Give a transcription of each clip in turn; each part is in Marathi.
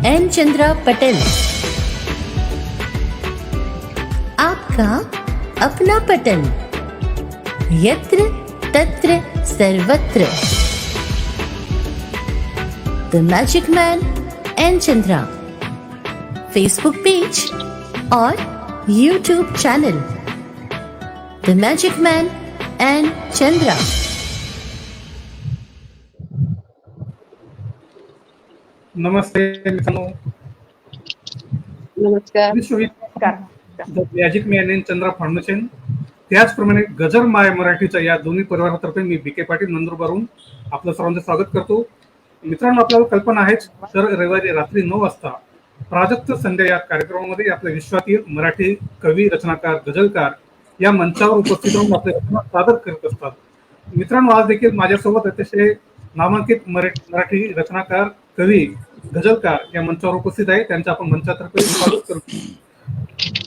एन चंद्रा पटेल, आपका अपना पटेल, यत्र तत्र सर्वत्र। The magic man N Chandra, Facebook page और YouTube channel the magic man N Chandra. नमस्ते मित्रांनो, नमस्कार. The magic man N Chandra foundation, त्याचप्रमाणे गजर माय मराठीच्या या दोन्ही परिवारातर्फे मी बी के पाटील नंदुरबारहून आपलं सर्वांचं स्वागत करतो. मित्रांनो, आपल्याला कल्पना आहेच, तर रविवारी रात्री 9 वाजता प्राजक्त संध्या या कार्यक्रमामध्ये आपल्या विश्वातील मराठी कवी, रचनाकार, गझलकार या मंचावर उपस्थित राहून आपले रचना सादर करत असतात. मित्रांनो, आज देखील माझ्यासोबत अतिशय नामांकित मराठी रचनाकार, कवी, गझलकार या मंचावर उपस्थित आहे. त्यांचं आपण मंचातर्फे स्वागत करतो.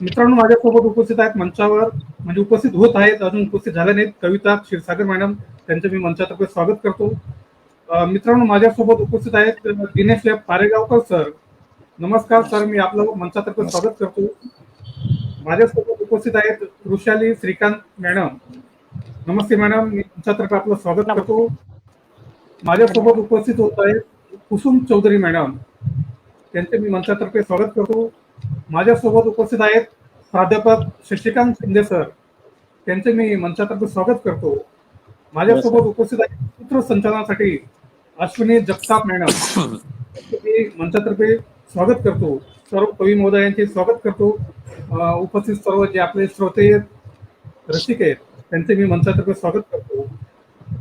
मित्रांनो, माझ्यासोबत उपस्थित आहेत मंचावर, म्हणजे उपस्थित होत आहेत, अजून उपस्थित झाले नाहीत, कविता क्षीरसागर मॅडम, त्यांचं मी मंचातर्फे स्वागत करतो. मित्रांनो, माझ्यासोबत उपस्थित आहेत दिनेश पारेगावकर सर. नमस्कार सर, मी आपलं मंचातर्फे स्वागत करतो. माझ्यासोबत उपस्थित आहेत वृषाली श्रीकांत मॅडम. नमस्ते मॅडम, मी मंचातर्फे आपलं स्वागत करतो. माझ्यासोबत उपस्थित होत आहेत कुसुम चौधरी मॅडम, त्यांचे मी मंचातर्फे स्वागत करतो. माझ्यासोबत उपस्थित आहेत प्राध्यापक शशिकांत शिंदे सर, त्यांचे मी मंचातर्फे स्वागत करतो. माझ्यासोबत उपस्थित आहेत सूत्रसंचालनासाठी अश्विनी जगताप मॅडम, मी मंचातर्फे स्वागत करतो. सर्व कवी महोदयांचे स्वागत करतो. उपस्थित सर्व जे आपले श्रोते रसिक आहेत त्यांचे मी मंचातर्फे स्वागत करतो.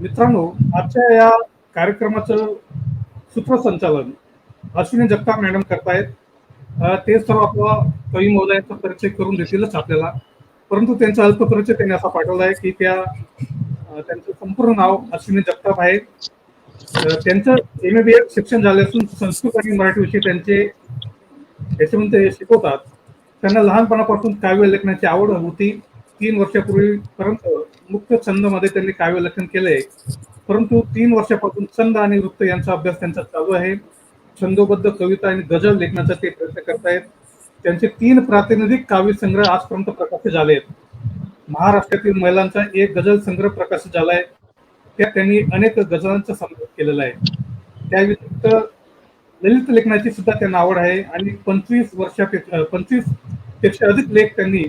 मित्रांनो, आजच्या या कार्यक्रमाचं सूत्रसंचालन अश्विनी जगताप मॅडम करतायत. ते सर्व आपला कवी महोदयांचा परिचय करून देतीलच आपल्याला, परंतु त्यांचा अल्प परिचय त्यांनी असा पाठवला आहे की त्यांचं संपूर्ण नाव अश्विनी जगताप आहे. त्यांचं MA शिक्षण झाले असून संस्कृत आणि मराठी विषय त्याच्यामध्ये ते शिकवतात. त्यांना लहानपणापासून काव्य लेखनाची आवड होती. 3 वर्षापूर्वीपर्यंत मुक्त छंदमध्ये त्यांनी काव्य लेखन केलंय, परंतु 3 वर्षापासून छंद आणि वृत्त यांचा अभ्यास त्यांचा चालू आहे. छंदोबद्ध कविता आणि गझल लेखनाचा ते प्रयत्न करतायत. त्यांचे 3 प्रातिनिधिक काव्य संग्रह आजपर्यंत प्रकाशित झाले आहेत. महाराष्ट्रातील महिलांचा एक गझल संग्रह प्रकाशित झालाय, त्यात त्यांनी अनेक गझलांचा समावेश केलेला आहे. त्या व्यतिरिक्त ललित लेखनाची सुद्धा त्यांना आवड आहे आणि 25 पेक्षा अधिक लेख त्यांनी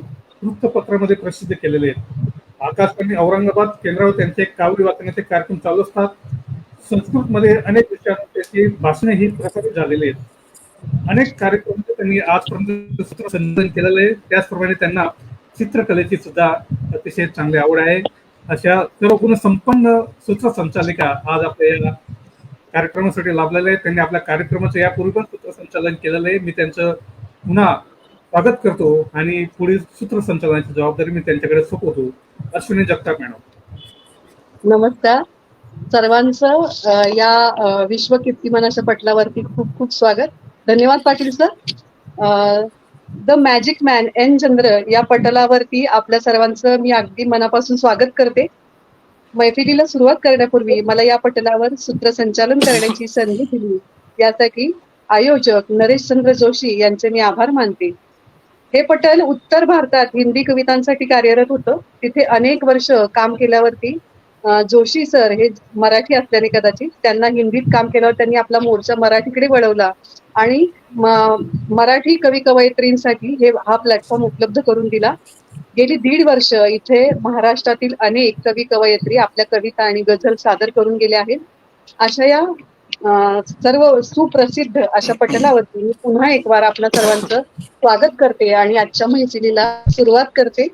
वृत्तपत्रामध्ये प्रसिद्ध केलेले आहेत. आकाशवाणी औरंगाबाद केंद्रावर त्यांचे काव्य वाचनाचे कार्यक्रम चालू असतात. संस्कृतमध्ये अनेक विषयांवर त्याची भाषणे ही प्रसारित झालेली आहेत. अनेक कार्यक्रम त्यांनी आजपर्यंत सूत्रसंचालन केलेलं आहे. त्याचप्रमाणे त्यांना चित्रकलेची सुद्धा अतिशय चांगली आवड आहे. अशा सर्व गुणसंपन्न सूत्रसंचालिका आज आपल्या या कार्यक्रमासाठी लाभलेल्या आहेत. त्यांनी आपल्या कार्यक्रमाचं यापूर्वी पण सूत्रसंचालन केलेलं आहे. मी त्यांचं पुन्हा स्वागत करतो आणि पुढील सूत्रसंचालनाची जबाबदारी मी त्यांच्याकडे सोपवतो. अश्विनी जगताप मॅडम. नमस्कार सर्वांचं. या विश्व कीर्तिमानाच्या पटलावरती खूप खूप स्वागत. धन्यवाद Patil sir. The magic man N Chandra या पटलावरती आपल्या सर्वांचं मी अगदी मनापासून स्वागत करते. मैफिलीला सुरुवात करण्यापूर्वी मला या पटलावर सूत्रसंचालन करण्याची संधी दिली यासाठी आयोजक नरेशचंद्र जोशी यांचे मी आभार मानते. हे पटल उत्तर भारतात हिंदी कवितांसाठी कार्यरत होतं. तिथे अनेक वर्ष काम केल्यावरती जोशी सर हे मराठी असल्याने कदाचित त्यांना हिंदीत काम केल्यावर त्यांनी आपला मोर्चा मराठीकडे वळवला आणि मराठी कवी कवयित्रींसाठी हा प्लॅटफॉर्म उपलब्ध करून दिला. गेली 1.5 वर्ष इथे महाराष्ट्रातील अनेक कवी कवयित्री आपल्या कविता आणि गझल सादर करून गेल्या आहेत. अशा या सर्व सुप्रसिद्ध अशा पटलावरती मी पुन्हा एक वार आपल्या सर्वांचं स्वागत करते आणि आजच्या मैफिलीला सुरुवात करते.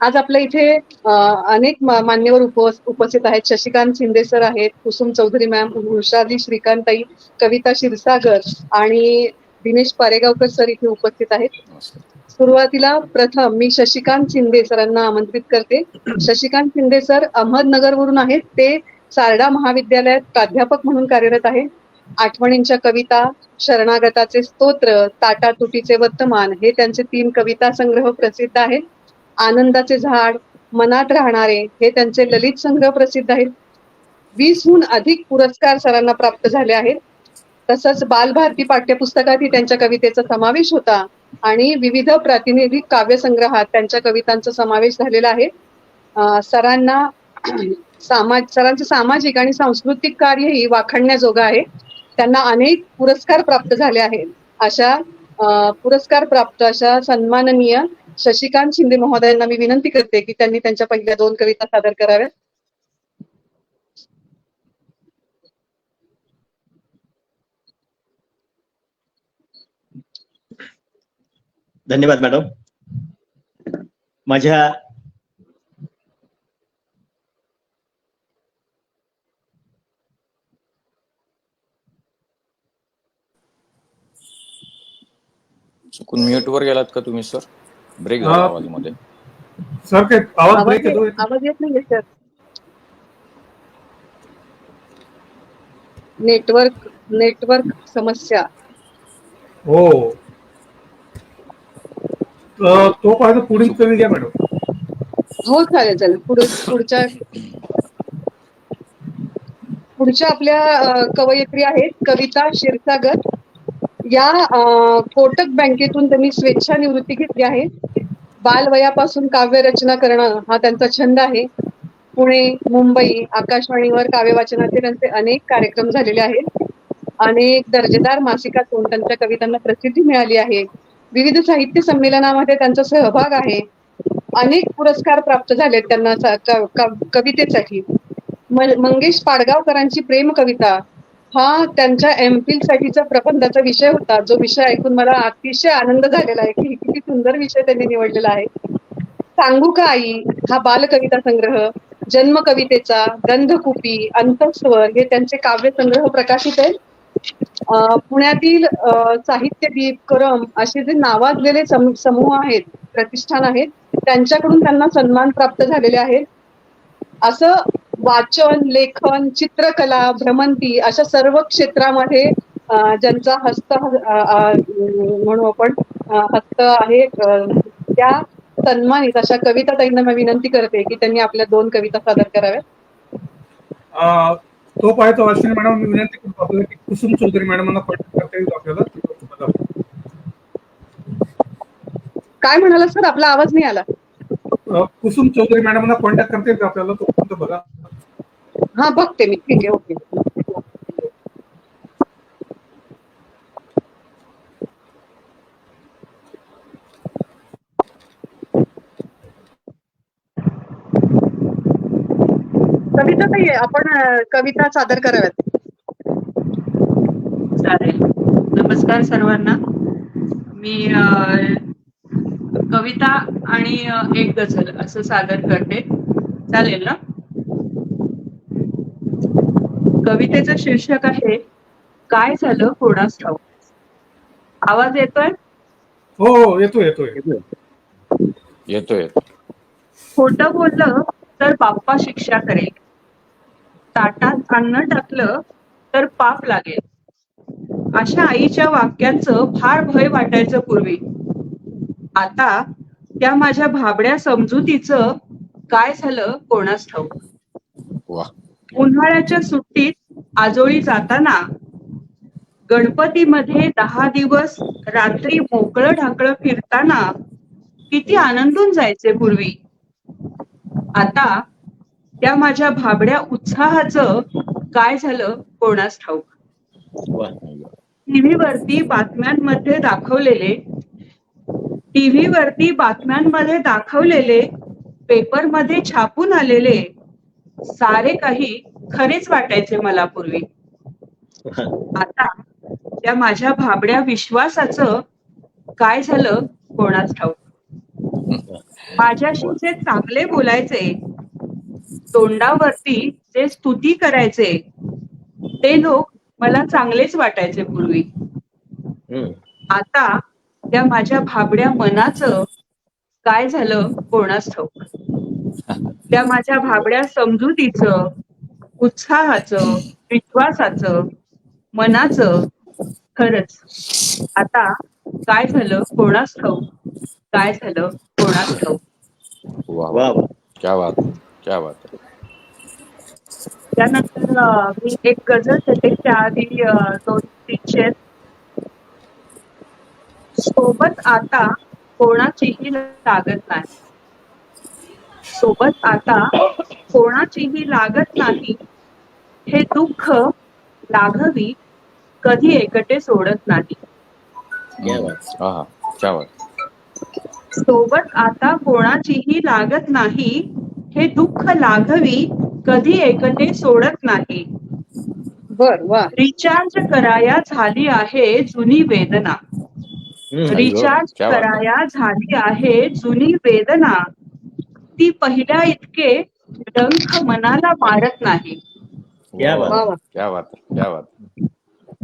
आज आपल्या इथे अनेक मान्यवर उपस्थित आहेत. शशिकांत शिंदे सर आहेत, कुसुम चौधरी मॅम, वृषाली श्रीकांतताई, कविता क्षीरसागर आणि दिनेश पारेगावकर सर इथे उपस्थित आहेत. सुरुवातीला प्रथम मी शशिकांत शिंदे सरांना आमंत्रित करते. शशिकांत शिंदे सर अहमदनगरवरून आहेत. ते सारडा महाविद्यालयात प्राध्यापक म्हणून कार्यरत आहेत. आठवणींच्या कविता, शरणागताचे स्तोत्र, ताटातुटीचे वर्तमान हे त्यांचे 3 कविता संग्रह प्रसिद्ध आहेत. आनंदाचे झाड, मनात राहणारे हे त्यांचे ललित संग्रह प्रसिद्ध आहेत. 20हून अधिक पुरस्कार सरांना प्राप्त झाले आहेत. तसंच बालभारती पाठ्यपुस्तकातही त्यांच्या कवितेचा समावेश होता आणि विविध प्रातिनिधिक काव्यसंग्रहात त्यांच्या कवितांचा समावेश झालेला आहे. सरांना सरांचं सामाजिक आणि सांस्कृतिक कार्यही वाखाणण्याजोगं आहे. त्यांना अनेक पुरस्कार प्राप्त झाले आहेत. अशा पुरस्कार प्राप्त अशा सन्माननीय शशिकांत शिंदे महोदयांना मी विनंती करते की त्यांनी त्यांच्या पहिल्या 2 कविता सादर कराव्यात. धन्यवाद मॅडम. माझ्या चुकून म्यूट वर गेलात का तुम्ही सर? ब्रेक झाला आवाजमध्ये. सर काय आवाज ब्रेक येतो? आवाज येत नाहीये सर. नेटवर्क समस्या. हो, तो पाहिजे पुढील कवी घ्या मॅडम. हो चालेल. पुढच्या आपल्या कवयित्री आहेत कविता क्षीरसागर. या कोटक बँकेतून त्यांनी स्वेच्छानिवृत्ती घेतली आहे. बालवयापासून काव्य रचना करणं हा त्यांचा छंद आहे. पुणे, मुंबई, आकाशवाणीवर काव्य वाचनाचे त्यांचे अनेक कार्यक्रम झालेले आहेत. अनेक दर्जेदार मासिकातून त्यांच्या कवितांना प्रसिद्धी मिळाली आहे. विविध साहित्य संमेलनामध्ये त्यांचा सहभाग आहे. अनेक पुरस्कार प्राप्त झालेत त्यांना कवितेसाठी. मंगेश पाडगावकरांची प्रेम कविता हा त्यांच्या एमफिल साठीचा प्रबंधाचा विषय होता, जो विषय ऐकून मला अतिशय आनंद झालेला आहे की किती सुंदर विषय त्यांनी निवडलेला आहे. सांगू का आई हा बालकविता संग्रह, जन्म कवितेचा, गंधकुपी, अंतस्वर हे त्यांचे काव्यसंग्रह प्रकाशित आहेत. पुण्यातील साहित्यदीप, करम असे जे नावाजलेले समूह आहेत, प्रतिष्ठान आहेत, त्यांच्याकडून त्यांना सन्मान प्राप्त झालेले आहेत. असं वाचन, लेखन, चित्रकला, भ्रमंती अशा सर्व क्षेत्रामध्ये ज्यांचा हस्त म्हणू आपण हस्त आहे, त्या सन्मानित अशा कविता ताईंना मी विनंती करते की त्यांनी आपल्या 2 कविता सादर कराव्यात. तो पाहतो अश्विनी मॅडम, मी विनंती करतो आपल्याला की कुसुम चौधरी मॅडमांना कॉन्टॅक्ट करता येईल आपल्याला. काय म्हणाला सर? आपला आवाज नाही आला. कुसुम चौधरी मॅडमांना कॉन्टॅक्ट करता येईल आपल्याला, तो बघा. हा बघते मी. ठीक आहे, ओके. कविता ताई, आपण कविता सादर कराव्यात. चालेल. नमस्कार सर्वांना. मी कविता आणि एक गझल असं सादर करते. चालेल ना? कवितेचं शीर्षक आहे काय झालं कोणास ठाऊक. आवाज येतोय? हो, येतोय. खोटं बोललं तर बाप्पा शिक्षा करेल, ताटात अन्न टाकलं तर पाप लागेल. अशा आईच्या वाक्यांचं फार भय वाटायचं पूर्वी. आता त्या माझ्या भाबड्या समजुतीचं काय झालं कोणास ठाऊक. उन्हाळ्याच्या सुट्टीत आजोळी जाताना गणपतीमध्ये 10 दिवस रात्री मोकळं ढाकळं फिरताना किती आनंदून जायचे पूर्वी. आता त्या माझ्या भाबड्या उत्साहाचं काय झालं कोणास ठाऊक. टीव्हीवरती बातम्यांमध्ये दाखवलेले पेपरमध्ये छापून आलेले सारे काही खरेच वाटायचे मला पूर्वी. आता त्या माझ्या भाबड्या विश्वासाचं काय झालं कोणास ठाऊक. माझ्याशी जे चांगले बोलायचे, तोंडावरती जे स्तुती करायचे, ते लोक मला चांगलेच वाटायचे पूर्वी. आता त्या माझ्या भाबड्या मनाचं काय झालं कोणास ठाऊक. त्या माझ्या भाबड्या समजुतीचं, उत्साहाचं, विश्वासाचं, मनाचं खरंच आता काय झालं कोणास ठाऊक. काय झालं कोणास ठाऊक. वाह, क्या बात है. त्यानंतर मी एक गझल देते, त्याआधी 2-3 शेर. सोबत आता कोणाचीही लागत नाही, सोबत आता कोणाचीही लागत नाही, हे दुःख लाघवी कधी एकटे सोडत नाही. हा, क्या बात. सोबत आता कोणाचीही लागत नाही, हे दुःख लाघवी कधी एकटे सोडत नाही. बर, वा. रिचार्ज कराया झाली आहे जुनी वेदना, रिचार्ज क्या बात आहे. कराया झाली आहे जुनी वेदना, ती पहिल्या इतके डंख मनाला मारत नाही. वा वा, वा वा. क्या बात आहे, क्या बात आहे.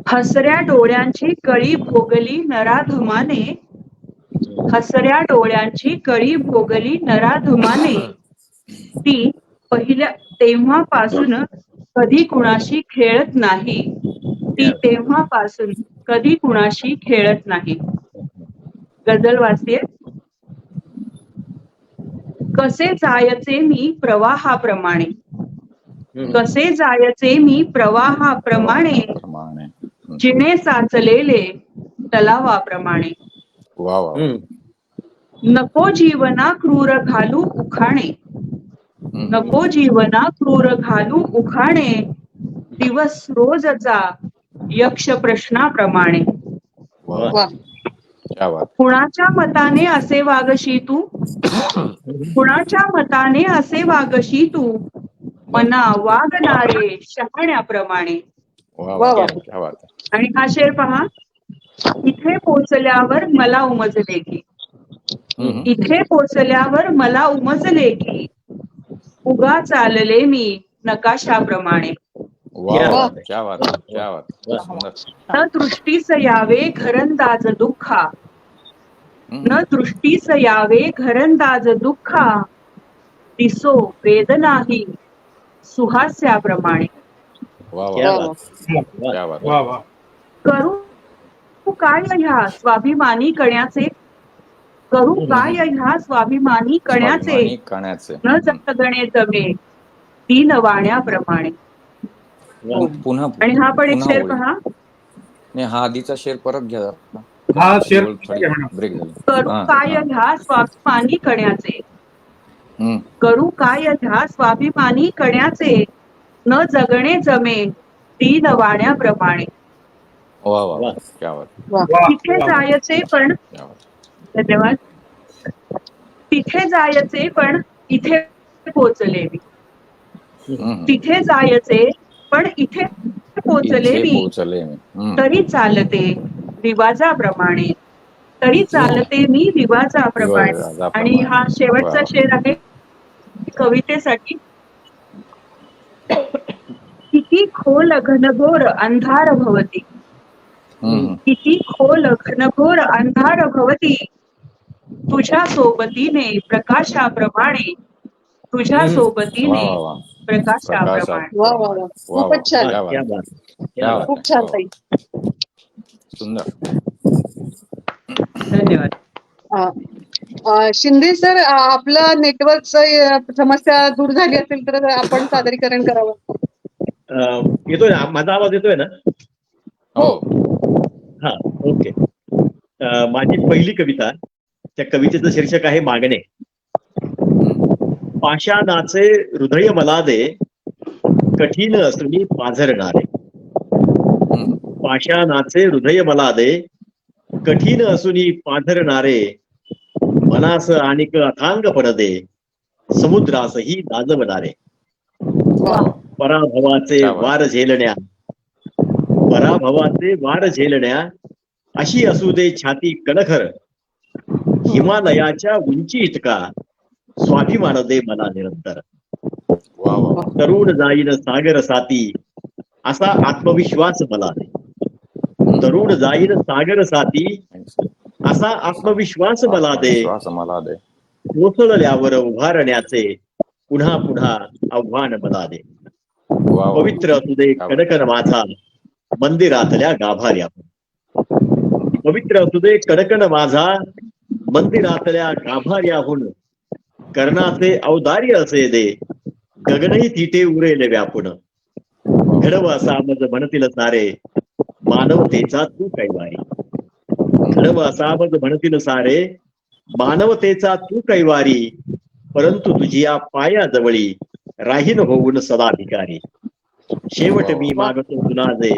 हसऱ्या डोळ्यांची कळी भोगली नराधमाने, हसऱ्या डोळ्यांची कळी भोगली नराधमाने, ती पहिल्या तेव्हापासून कधी कुणाशी खेळत नाही, ती तेव्हापासून कधी कुणाशी खेळत नाही. गझल वाचते. कसे जायचे मी प्रवाहाप्रमाणे, कसे जायचे मी प्रवाहाप्रमाणे, प्रमाणे. जिने साचलेले तलावाप्रमाणे. वा वा. नको जीवना क्रूर घालू उखाणे, नको जीवना क्रूर घालू उखाणे, दिवस रोजचा यक्ष प्रश्नाप्रमाणे. वा वा. क्या बात. कुणाच्या मताने असे वागशी तू, कुणाच्या मताने असे वागशी तू, मना वागणारे शहाण्याप्रमाणे. वा वा वा, वा. क्या बात आहे. आणि हा शेर पहा. इथे पोचल्यावर मला उमजले की, इथे पोचल्यावर मला उमजले की, उगा चालले मी नकाशाप्रमाणे. वा वा, क्या बात आहे, क्या बात आहे. सुंदर. न दृष्टीस यावे घरंदाज दुःखा, न दृष्टीस यावे घरंदाज दुःखा, दिसो वेदनाही सुहास्याप्रमाणे. वा वा वा, वा. क्या बात. वा वा. करू काय ह्या स्वाभिमानी कण्याचे, करू काय ह्या स्वाभिमानी कण्याचे, स्वाभिमानी कण्याचे. न जगणे जमे दीन वाण्याप्रमाणे. पुन्हा आणि हा पण एक पुन्हा शेर ओळी. पहा. नाही, हा आधीचा शेर परत घ्या जरा. हा शेर ओळ थोडी घ्या मॅडम. ब्रेक झाली. करू हा, काय हा. ह्या स्वाभिमानी कण्याचे, हम्म. करू काय ह्या स्वाभिमानी कण्याचे, न जगणे जमे दीन वाण्याप्रमाणे. वा वा, क्या बात, वा. वा, तिथे वा. जायचे पण, क्या बात. धन्यवाद. तिथे जायचे पण इथे पोचले मी, तिथे जायचे पण इथे पोचले इथे मी, पोहोचले मी. तरी चालते रिवाजाप्रमाणे, तरी चालते मी रिवाजाप्रमाणे. रिवाजाप्रमाणे. आणि हा शेवटचा वा. शेर आहे कवितेसाठी. किती खोल घनघोर अंधार भवती, किती खोल घनघोर अंधार भवती, तुझ्या सोबतीने प्रकाशाप्रमाणे, तुझ्या सोबतीने वा वा वा. प्रकाशाप्रमाणे. वा वा वा. खूपच छान. क्या बात. क्या बात. खूप छान ताई. सुंदर. धन्यवाद. शिंदे सर, आपलं नेटवर्कचं समस्या दूर झाली असेल तर आपण सादरीकरण करावं. येतोय ना माझा आवाज? येतोय ना? हो. हा, ओके. माझी पहिली कविता, त्या कवितेचं शीर्षक आहे मागणे. पाषाणाचे हृदय मला दे, कठीण असुनी पाझरणारे. पाषाणाचे हृदय मला दे, कठीण असुनी पाझरणारे, मनास आणिक अथांगपण दे, समुद्रासही दाजवणारे. पराभवाचे वार झेलण्या, पराभवाचे वार झेलण्या, अशी असू दे छाती कणखर, हिमालयाच्या उंची इतका स्वाभिमान दे मला निरंतर. तरुण जाईन सागर साती, असा आत्मविश्वास मला दे. तरुण जाईन सागर साती, असा आत्मविश्वास मला दे. कोसळल्यावर उभारण्याचे पुन्हा पुन्हा आव्हान मला दे. पवित्र असू दे कडकन माझा मंदिरातल्या गाभाऱ्या, पवित्र असू दे कडकन माझा मंदिरातल्या गाभाऱ्याहून, कर्णाचे औदार्य असे दे, गगनही तिथे उरेल व्यापून. घडव असा मज म्हणतील सारे, मानवतेचा तू कैवारी. घडव असा मज म्हणतील सारे, मानवतेचा तू कैवारी. परंतु तुझी या पायाजवळी राहीन होऊन सदा भिकारी. शेवट मी मागतो तुला जे,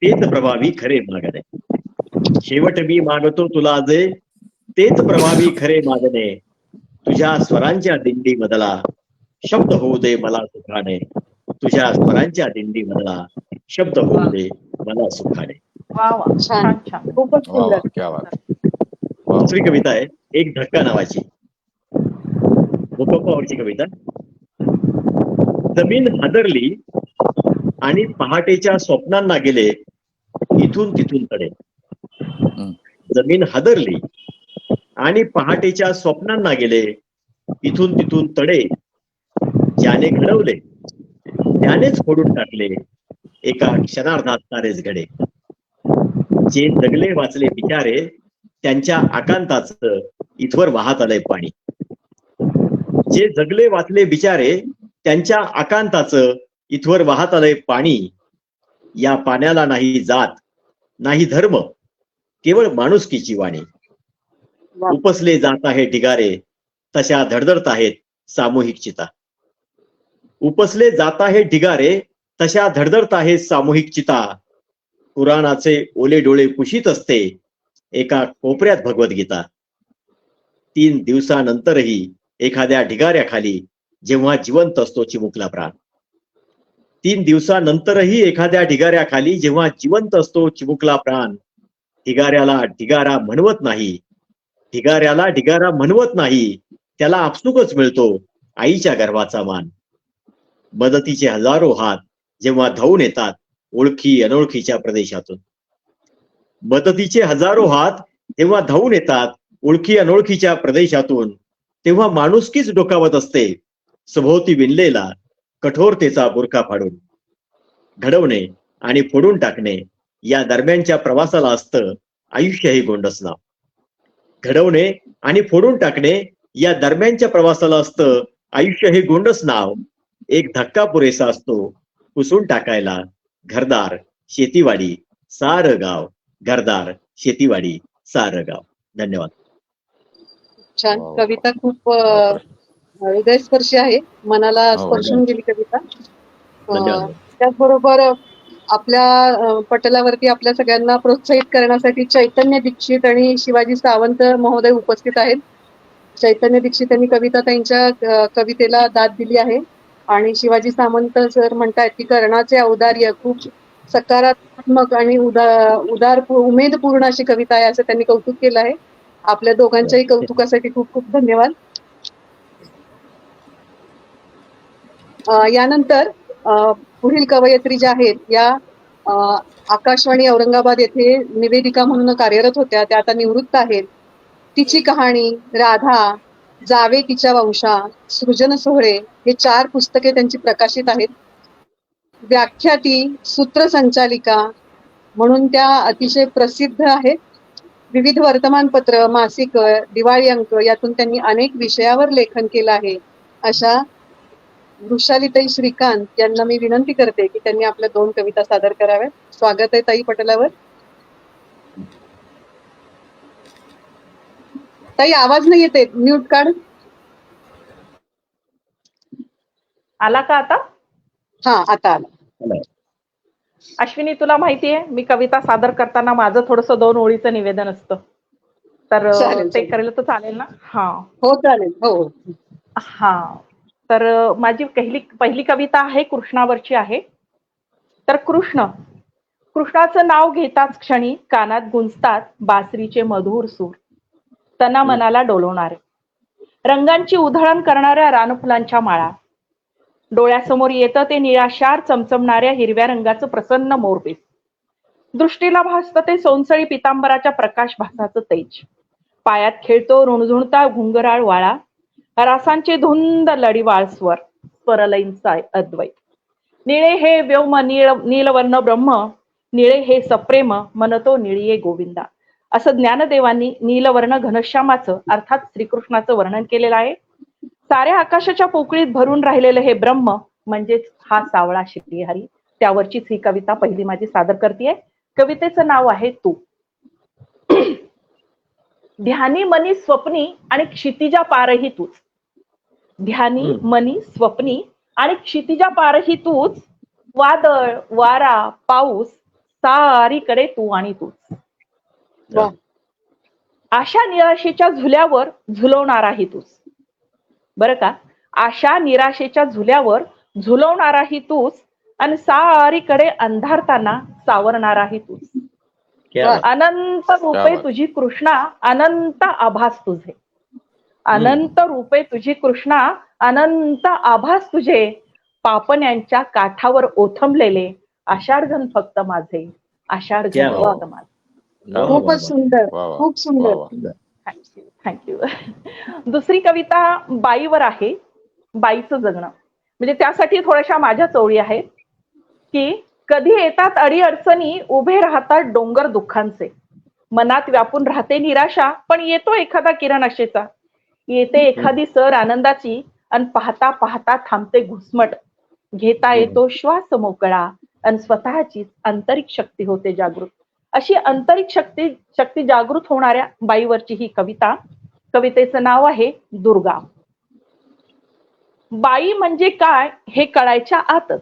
तेच प्रभावी खरे मागणे. शेवट मी मागतो तुला जे, तेच प्रभावी खरे मागणे. तुझ्या स्वरांच्या दिंडी मधला शब्द होऊ दे मला सुखाने. तुझ्या स्वरांच्या दिंडी मधला शब्द होऊ दे मला सुखाने. वा वा, छान. छान छान. खूपच वा वा, सुंदर. क्या बात. दुसरी कविता आहे एक धक्का नावाची, भूकंपावरची कविता. जमीन हादरली आणि पहाटेच्या स्वप्नांना गेले इथून तिथून तडे. जमीन हादरली आणि पहाटेच्या स्वप्नांना गेले इथून तिथून तडे. ज्याने घडवले त्यानेच फोडून टाकले, एका क्षणार्धात तारेच घडे. जे जगले वाचले बिचारे, त्यांच्या आकांताचं इथवर वाहत आलंय पाणी. जे जगले वाचले बिचारे, त्यांच्या आकांताचं इथवर वाहत आलंय पाणी. या पाण्याला नाही जात नाही धर्म, केवळ माणुसकीची वाणी. उपसले जात आहे ढिगारे, तशा धडधडत आहेत सामूहिक चिता. उपसले जात आहे ढिगारे, तशा धडधडत आहेत सामूहिक चिता. पुराणाचे ओले डोळे पुशीत असते एका कोपऱ्यात भगवद्गीता. 3 दिवसानंतरही एखाद्या ढिगाऱ्याखाली जेव्हा जिवंत असतो चिमुकला प्राण. 3 दिवसानंतरही एखाद्या ढिगाऱ्याखाली जेव्हा जिवंत असतो चिमुकला प्राण. ढिगाऱ्याला ढिगारा म्हणवत नाही, ढिगाऱ्याला ढिगारा म्हणवत नाही, त्याला आपसुकच मिळतो आईच्या गर्भाचा मान. मदतीचे हजारो हात जेव्हा धावून येतात ओळखी अनोळखीच्या प्रदेशातून. मदतीचे हजारो हात जेव्हा धावून येतात ओळखी अनोळखीच्या प्रदेशातून, तेव्हा माणुसकीच डोकावत असते सभोवती विणलेला कठोरतेचा बुरखा फाडून. घडवणे आणि फोडून टाकणे या दरम्यानच्या प्रवासाला असतं आयुष्य हे गोंडस नाव. घडवणे आणि फोडून टाकणे या दरम्यानच्या प्रवासाला असतं आयुष्य हे गोंडस नाव. एक धक्का पुरेसा असतो पुसून टाकायला घरदार शेतीवाडी सारं गाव. घरदार शेतीवाडी सारं गाव. धन्यवाद. छान. वा वा. कविता खूप हृदयस्पर्शी आहे, मनाला हो, स्पर्शून गेली कविता. धन्यवाद. त्याचबरोबर आपल्या पटलावरती आपल्या सगळ्यांना प्रोत्साहित करण्यासाठी चैतन्य दीक्षित आणि शिवाजी सावंत महोदय उपस्थित आहेत. चैतन्य दीक्षित यांनी कविता त्यांच्या कवितेला दाद दिली आहे आणि शिवाजी सावंत सर म्हणतायत की कर्णाचे औदार्य खूप सकारात्मक आणि उदार उमेदपूर्ण अशी कविता आहे असं त्यांनी कौतुक केलं आहे. आपल्या दोघांच्याही कौतुकासाठी खूप खूप धन्यवाद. यानंतर पुढील कवयित्री ज्या आहेत या आकाशवाणी औरंगाबाद येथे निवेदिका म्हणून कार्यरत होत्या, त्या आता निवृत्त आहेत. तिची कहाणी, राधा, जावे तिच्या वंशा, सृजन सोहळे हे 4 पुस्तके त्यांची प्रकाशित आहेत. व्याख्याती, सूत्रसंचालिका म्हणून त्या अतिशय प्रसिद्ध आहेत. विविध वर्तमानपत्र, मासिक, दिवाळी अंक यातून त्यांनी अनेक विषयावर लेखन केलं आहे. अशा वृषालीताई श्रीकांत यांना मी विनंती करते की त्यांनी आपल्या 2 कविता सादर कराव्यात. स्वागत आहे ताई पटलावर. ताई आवाज नाही येते, म्यूट काढ. आला का आता? हा, आता आला. अश्विनी, तुला माहितीये मी कविता सादर करताना माझं थोडंसं 2 ओळीचं निवेदन असतं, तर चालेल, ते चालेल. करेल तर चालेल ना? हा हो चालेल. हो हा. तर माझी पहिली कविता आहे कृष्णावरची आहे. तर कृष्णाचं नाव घेताच क्षणी कानात गुंजतात बासरीचे मधुर सूर, तना मनाला डोलवणारे, रंगांची उधळण करणाऱ्या रानफुलांच्या माळा. डोळ्यासमोर येतं ते निराशार चमचमणाऱ्या हिरव्या रंगाचं प्रसन्न मोरपीस. दृष्टीला भासतं ते सोनसळी पितांबराच्या प्रकाश भासाचं तेज. पायात खेळतो रुणझुणता घुंगराळ वाळा, रासांचे धुंद लढीवाळ स्वरलयींचा अद्वैत. निळे हे व्योम नीलवर्ण ब्रह्म, निळे हे सप्रेम मनतो निळिये गोविंदा, असं ज्ञानदेवांनी नीलवर्ण घनश्यामाचं अर्थात श्रीकृष्णाचं वर्णन केलेलं आहे. साऱ्या आकाशाच्या पोकळीत भरून राहिलेलं हे ब्रह्म म्हणजेच हा सावळा श्रीहरी, त्यावरचीच ही कविता पहिली माझी सादर करतेय. कवितेचं नाव आहे तू. ध्यानी मनी स्वप्नी आणि क्षितिजा पारही तूच. ध्यानी मनी स्वप्नी आणि क्षितिजा पारही तूच. वादळ वारा पाऊस सारीकडे तू आणि तूच. वा. आशा निराशेच्या झुल्यावर झुलवणाराही तूच. बरं का, आशा निराशेच्या झुल्यावर झुलवणाराही तूच आणि सारीकडे अंधारताना सावरणाराही तूच. क्या बात. अनंत रूपे तुझी कृष्णा, अनंत आभास तुझे. अनंत रूपे तुझी कृष्णा, अनंत आभास तुझे. पापण्यांच्या काठावर ओथंबलेले आषाढघन फक्त माझे, आषाढघन क्या फक्त बात. माझे. वा, वा, खूपच वा. सुंदर, वा वा. खूप सुंदर. वा वा. थँक्यू. दुसरी कविता बाईवर आहे. बाईचं जगणं, म्हणजे त्यासाठी थोड्याशा माझ्या चवळी आहेत की कधी येतात अडी अडचणी, उभे राहतात डोंगर दुःखांचे. मनात व्यापून राहते निराशा, पण येतो एखादा किरण आशेचा. येते एखादी सर आनंदाची, आणि पाहता पाहता थांबते घुसमट. घेता येतो श्वास मोकळा, आणि स्वतःचीच आंतरिक शक्ती होते जागृत. अशी आंतरिक शक्ती जागृत होणाऱ्या बाईवरची ही कविता. कवितेचं नाव आहे दुर्गा. बाई म्हणजे काय हे कळायच्या आतच,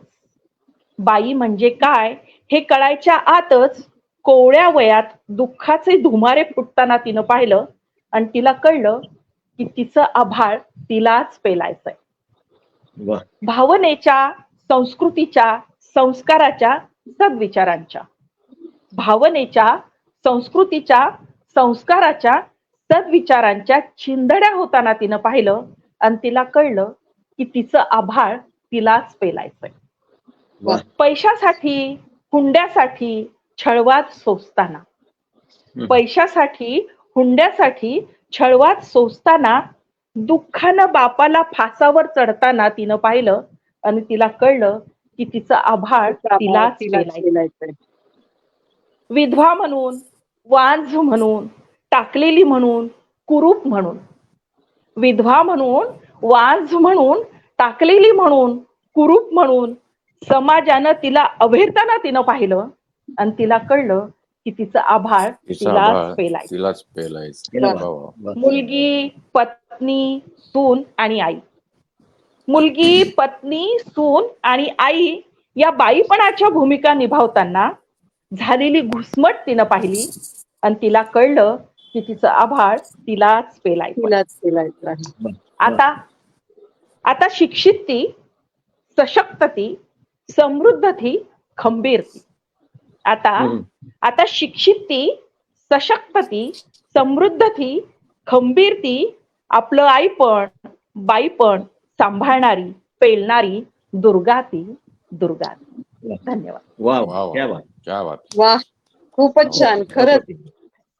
बाई म्हणजे काय हे कळायच्या आतच, कोवळ्या वयात दुःखाचे धुमारे फुटताना तिनं पाहिलं, आणि तिला कळलं की तिचं आभाळ तिलाच पेलायचंय. वा. भावनेच्या, संस्कृतीच्या, संस्काराच्या, सद्विचारांच्या. भावनेच्या, संस्कृतीच्या, संस्काराच्या, सद्विचारांच्या चिंधड्या होताना तिनं पाहिलं, आणि तिला कळलं की तिचं आभाळ तिलाच पेलायचंय. वा. पैशासाठी, हुंड्यासाठी छळवात सोसताना, पैशासाठी, हुंड्यासाठी छळवात सोसताना, दुःखानं बापाला फासावर चढताना तिनं पाहिलं, आणि तिला कळलं की तिचं आभाळ तिलाच पेलायचंय. केलायचं. विधवा म्हणून, वांझ म्हणून, टाकलेली म्हणून, कुरूप म्हणून. विधवा म्हणून, वांझ म्हणून, टाकलेली म्हणून, कुरूप म्हणून समाजानं तिला अभेरताना तिनं पाहिलं, आणि तिला कळलं की तिचं आभाळ तिचा तिलाच आभाळ पेलायचं. तिलाच पेलायचं. क्या वा बात. वा. मुलगी, पत्नी, सून आणि आई. मुलगी, पत्नी, सून आणि आई या बाईपणाच्या भूमिका निभावताना झालेली घुसमट तिनं पाहिली, आणि तिला कळलं की तिचं आभाळ तिलाच पेलायचं. तिलाच केलायचं आहे. आता शिक्षित ती, सशक्त ती, समृद्ध ती, खंबीर ती. आता शिक्षित ती, सशक्त ती, समृद्ध ती, खंबीर ती, आपलं आईपण बाईपण सांभाळणारी, पेलणारी दुर्गा ती, दुर्गा ती. धन्यवाद. वा वा वा. क्या वा. बात. क्या बात. वा, खूपच छान. खरंच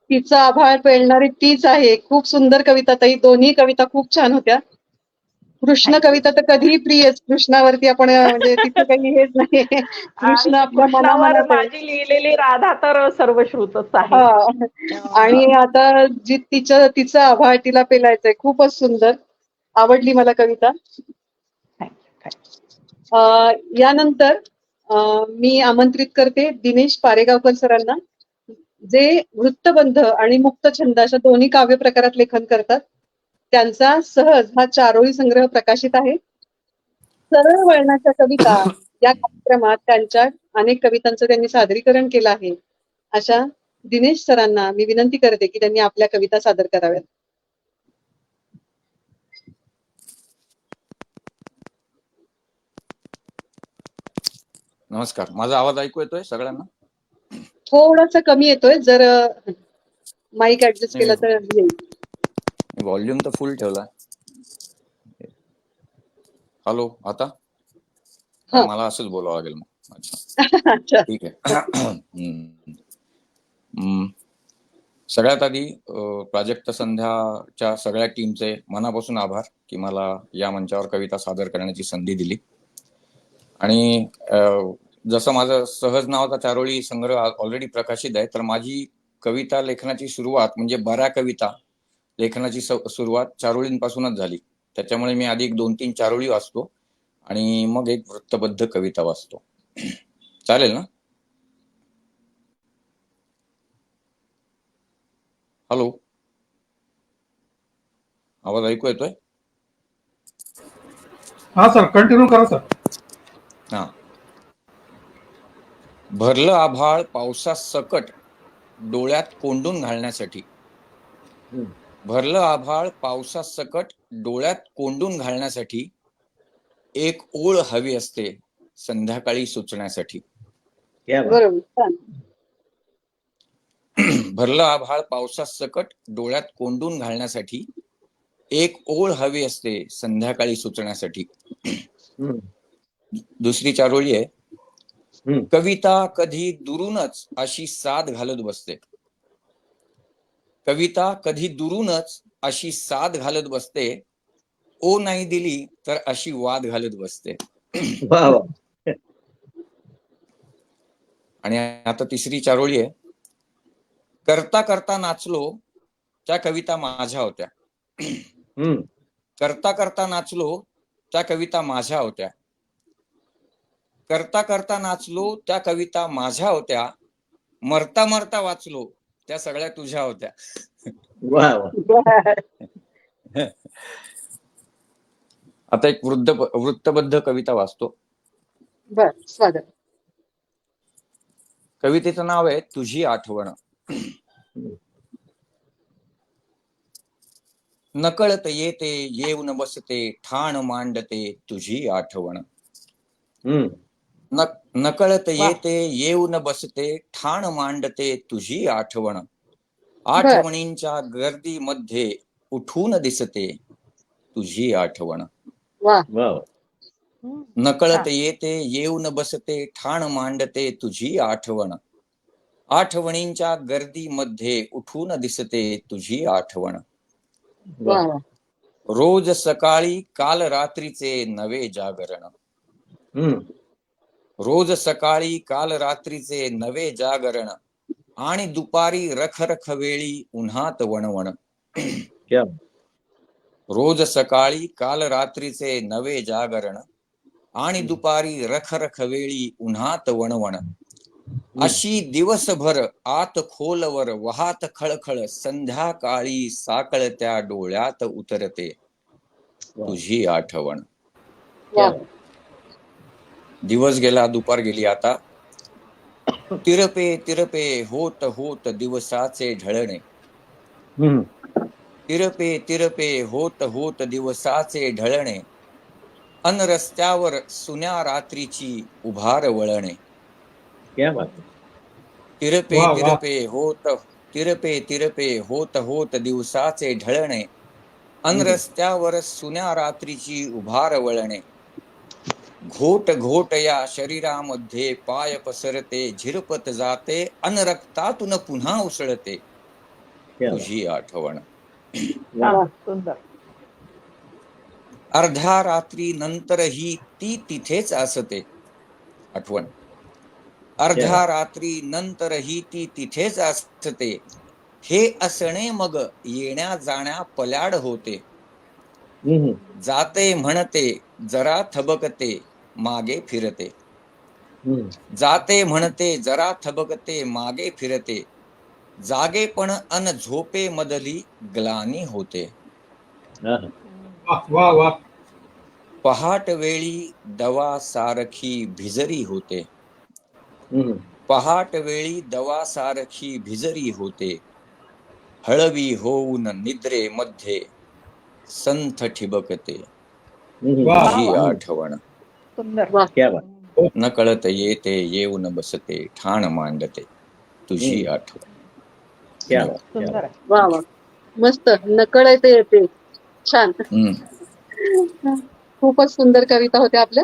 तिचं आभाळ पेलणारी तीच आहे. खूप सुंदर कविता ताई. दोन्ही कविता खूप छान होत्या. कृष्ण कविता तर कधीही प्रियच. कृष्णावरती आपण म्हणजे तिथे काही हेच नाही. कृष्ण आणि आपल्या कृष्णावर मनामनात आहे. माझी लिहिलेली राधा तर सर्वश्रुतच आहे. हा. आणि आता जी तिचं आभाळ तिला पेलायचंय. खूपच सुंदर. आवडली मला कविता. यानंतर मी आमंत्रित करते दिनेश पारेगावकर सरांना, जे वृत्तबंध आणि मुक्त छंद अशा दोन्ही काव्य प्रकारात लेखन करतात. त्यांचा सहज हा चारोळी संग्रह प्रकाशित आहे. सरळ वळणाच्या कविता या कार्यक्रमात त्यांच्या अनेक कवितांचं त्यांनी सादरीकरण केलं आहे. अशा दिनेश सरांना मी विनंती करते की त्यांनी आपल्या कविता सादर कराव्यात. नमस्कार. माझा आवाज ऐकू येतोय सगळ्यांना? थोडासा कमी येतोय, जर माईक ऍडजस्ट केला तर येईल. व्हॉल्यूम तर फुल ठेवलाय. हॅलो, आता हा. मला असंच बोलावं लागेल मग. अच्छा, अच्छा. ठीक आहे. सगळ्यात आधी प्राजक्त संध्याच्या सगळ्या टीमचे मनापासून आभार की मला या मंचावर कविता सादर करण्याची संधी दिली. आणि जसं माझं सहज नावाचा चारोळी संग्रह ऑलरेडी प्रकाशित आहे, तर माझी कविता लेखनाची सुरुवात म्हणजे बऱ्या कविता लेखनाची सुरुवात चारोळींपासूनच झाली. त्याच्यामुळे मी आधी एक 2-3 चारोळी वाचतो आणि मग एक वृत्तबद्ध कविता वाचतो. चालेल ना? हॅलो, आवाज ऐकू येतोय? हा सर, कंटिन्यू करा सर. हा. भरलं आभाळ पावसा सकट डोळ्यात कोंडून घालण्यासाठी. भरलं आभाळ पावसा सकट डोळ्यात कोंडून घालण्यासाठी एक ओळ हवी असते संध्याकाळी सुचण्यासाठी. क्या बात. बरोबर, छान. भरलं आभाळ पावसा सकट डोळ्यात कोंडून घालण्यासाठी एक ओळ हवी असते संध्याकाळी सुचण्यासाठी. हम्म. दुसरी चारोळी आहे. हम्म. कविता कधी दुरूनच अशी साद घालत बसते. कविता कधी दुरूनच अशी साद घालत बसते. ओ नाही दिली तर अशी वाद घालत बसते. वा वा. आणि आता तिसरी चारोळी आहे. करता करता नाचलो त्या कविता माझ्या होत्या. हम्म. करता करता नाचलो त्या कविता माझ्या होत्या. करता करता नाचलो त्या कविता माझ्या होत्या. मरता मरता वाचलो त्या सगळ्या तुझ्या होत्या. वा वा. आता एक वृत्तबद्ध कविता वाचतो. बर, स्वागत. कवितेचं नाव आहे तुझी आठवण. नकळत येते येऊन बसते ठाण मांडते तुझी आठवण. हम्म. नकळत येते येऊन बसते ठाण मांडते तुझी आठवण. बर, आठवणींच्या गर्दीमध्ये उठून दिसते तुझी आठवण. वा. वा वा. नकळत येते येऊन बसते ठाण मांडते तुझी आठवण. आठवणींच्या गर्दीमध्ये उठून दिसते तुझी आठवण. वा वा. रोज सकाळी काल रात्रीचे नवे जागरण. हम्म. रोज सकाळी काल रात्रीचे नवे जागरण आणि दुपारी रखरख वेळी उन्हात वणवण. क्या. रोज सकाळी काल रात्रीचे नवे जागरण आणि दुपारी रखरख वेळी उन्हात वणवण. अशी दिवसभर आत खोलवर वाहत खळखळ संध्याकाळी साकळत्या डोळ्यात उतरते तुझी आठवण. वा. दिवस गेला दुपार गेली आता. तिरपे तिरपे होत होत दिवसाचे ढळणे. हम्म. तिरपे तिरपे होत होत दिवसाचे ढळणे. अन रस्त्यावर सुन्या रात्रीची उभार वळणे. क्या बात. तिरपे वा वा. तिरपे तिरपे होत होत दिवसाचे ढळणे. अन रस्त्यावर सुन्या रात्रीची उभार वळणे. घोट घोट या शरीरामध्ये पाय पसरते झिरपत जाते अन रक्तातून पुन्हा उसळते क्या बात. तुझी आठवण. वा. सुंदर. अर्ध्या रात्री नंतरही ती तिथेच असते आठवण. अर्ध्या रात्री नंतरही ती तिथेच असते. हे असणे मग येण्या जाण्या पल्याड होते. हम्म. जाते म्हणते जरा थबकते मागे फिरते. हम्म. जाते म्हणते जरा थबकते मागे फिरते. जागेपण अन झोपे मधली ग्लानी होते. हा. वा वा वा. पहाट वेळी दवा सारखी भिजरी होते. हम्म. पहाट वेळी दवा सारखी भिजरी होते. हळवी होऊन निद्रेमध्ये संथ ठिबकते हम्म. वा तुझी वा. आठवण. सुंदर. वा. क्या बात. नकळत येते येऊन बसते ठाण मांडते तुझी आठवण. क्या बात. क्या सुंदर बात. आहे. वा वा. मस्त. नकळत येते. छान. खूपच सुंदर कविता होत्या आपल्या.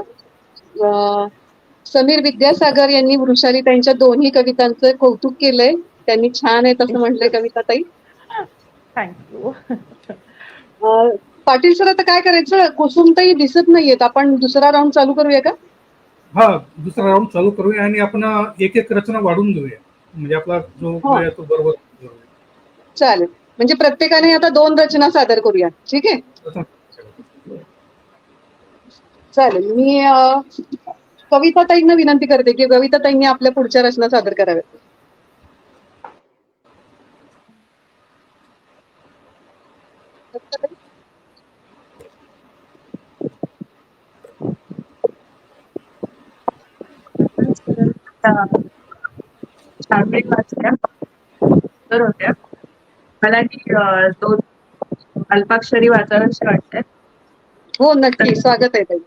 समीर विद्यासागर यांनी वृषाली त्यांच्या दोन्ही कवितांचं कौतुक केलंय. त्यांनी छान आहेत असं म्हटलंय कविता ताई. थँक्यू. पाटील सर, आता काय करायचं? कुसुमताई दिसत नाहीयेत. आपण दुसरा राऊंड चालू करूया का? हा, दुसरा राऊंड चालू करूया आणि आपण एक एक रचना वाढून घेऊया. म्हणजे आपला जो वेळ आहे तो बरोबर करूया. चालेल. म्हणजे प्रत्येकाने आता 2 रचना सादर करूया. ठीक आहे. चालेल. मी कविता ताईंना विनंती करते की कविता ताईंनी आपल्या पुढच्या रचना सादर कराव्यात. छानपैकी वाचल्या तर होत्या. मला ही दोन अल्पाक्षरी वाचाव्याशी वाटते. हो नक्की, स्वागत आहे ताई.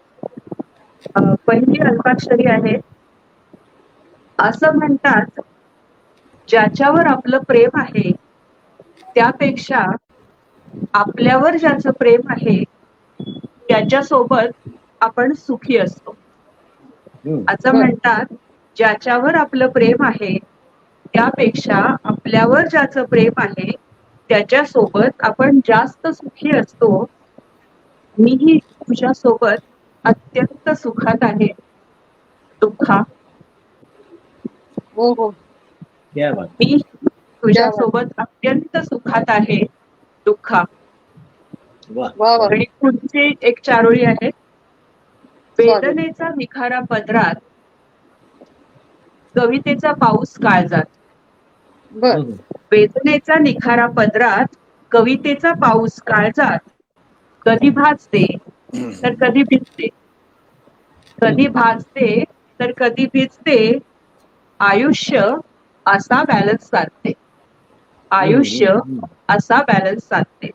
पहिली अल्पाक्षरी आहे. असं म्हणतात ज्याच्यावर आपलं प्रेम आहे त्यापेक्षा आपल्यावर ज्याचं प्रेम आहे त्याच्यासोबत आपण सुखी असतो. असं म्हणतात ज्याच्यावर आपलं प्रेम आहे त्यापेक्षा आपल्यावर ज्याचं प्रेम आहे त्याच्यासोबत आपण जास्त सुखी असतो. मीही तुझ्यासोबत अत्यंत सुखात आहे दुःखा. हो हो, क्या बात. मी तुझ्यासोबत अत्यंत सुखात आहे दुःखा. वा वा वा. आणि पुढची एक चारोळी आहे. वेदनेचा निखारा पदरात कवितेचा पाऊस काळजात. बर. वेदनेचा निखारा पदरात कवितेचा पाऊस काळजात. कधी भाजते तर कधी भिजते, कधी भाजते तर कधी भिजते. आयुष्य असा बॅलन्स साधते, आयुष्य असा बॅलन्स साधते.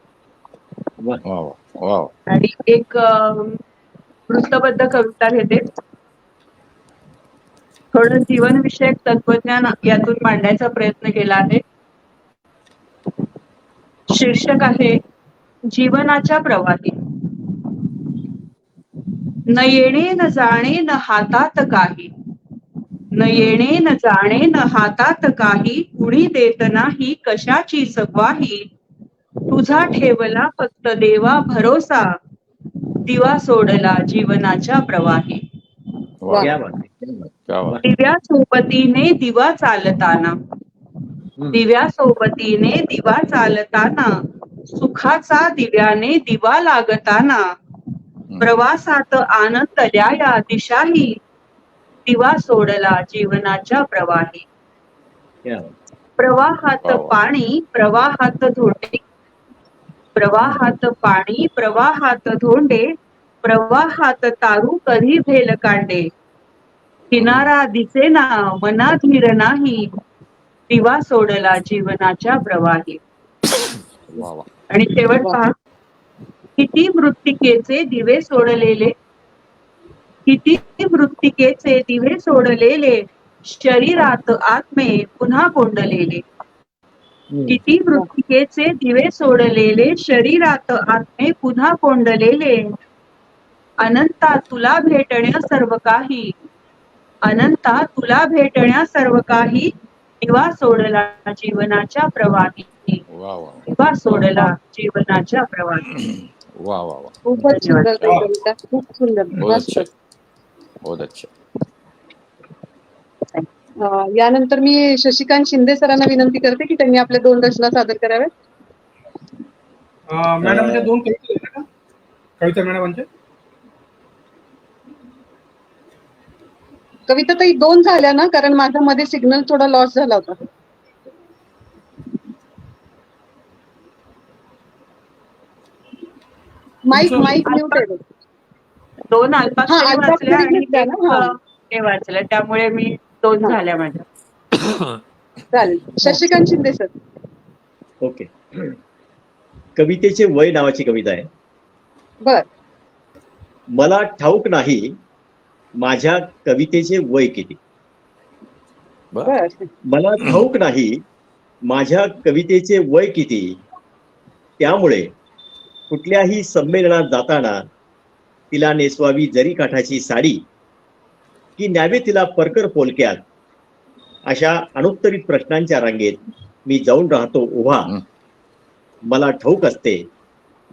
वा. वा वा वा. आणि एक वृत्तबद्ध कविता घेते. थोडं जीवनविषयक तत्वज्ञान यातून मांडायचा प्रयत्न केला आहे. शीर्षक आहे जीवनाच्या प्रवाही. न येणे न जाणे न हातात काही, न येणे न जाणे न हातात काही. कुणी देत नाही कशाचीच ग्वाही. तुझा ठेवला फक्त देवा भरोसा, दिवा सोडला जीवनाच्या प्रवाही. वा. क्या बात. क्या बात. दिव्या सोबतीने दिवा चालताना, दिव्या सोबतीने दिवा चालताना. सुखाचा दिव्याने दिवा लागताना. प्रवासात आनंदल्या या दिशाही, दिवा सोडला जीवनाच्या प्रवाही. क्या बात. प्रवाहात वा वा. पाणी प्रवाहात धोंडे, प्रवाहात पाणी प्रवाहात धोंडे. प्रवाहात तारू कधी भेल कांडे. किनारा दिसेना मना धीर नाही, दिवा सोडला जीवनाच्या प्रवाही. वा वा. आणि शेवट पहा. किती मृत्तिकेचे दिवे सोडलेले, किती मृत्तिकेचे दिवे सोडलेले. शरीरात आत्मे पुन्हा कोंडलेले. किती मृत्तिकेचे दिवे सोडलेले, शरीरात आत्मे पुन्हा कोंडलेले. अनंता तुला भेटण्या सर्व काही, अनंता तुला भेटण्या सर्व काही. दिवा सोडला जीवनाच्या प्रवाही, वा वा. दिवा सोडला जीवनाच्या प्रवाही. वा वा वा. खूपच सुंदर ताई कविता, खूप सुंदर. बहुत अच्छा, बहुत अच्छा. यानंतर मी शशिकांत शिंदे सरांना विनंती करते की त्यांनी आपल्या 2 रचना सादर कराव्यात. मॅडम दोन कविता होत्या का कविता मॅडमांच्या? कविता ताई 2 झाल्या ना, कारण माझ्या मध्ये सिग्नल थोडा लॉस झाला होता. माईक म्यूट आहे. 2 अल्पाक्षरी हा, वाचल्या अल्पाक्षरी आणि घेतल्या एक ना, हा. हे वाचलं, त्यामुळे मी 2 झाल्या माझ्या. चालेल. शशिकांत शिंदे सर. ओके. कवितेचे वय नावाची कविता आहे. बर. मला ठाऊक नाही माझ्या कवितेचे वय किती. बर. मला ठाऊक नाही माझ्या कवितेचे वय किती. त्यामुळे कुठल्याही संमेलनात जाताना तिला नेसवावी जरी काठाची साडी, की न्यावे तिला परकर पोलक्यात. अशा अनुत्तरित प्रश्नांच्या रांगेत मी जाऊन राहतो उभा. मला ठाऊक असते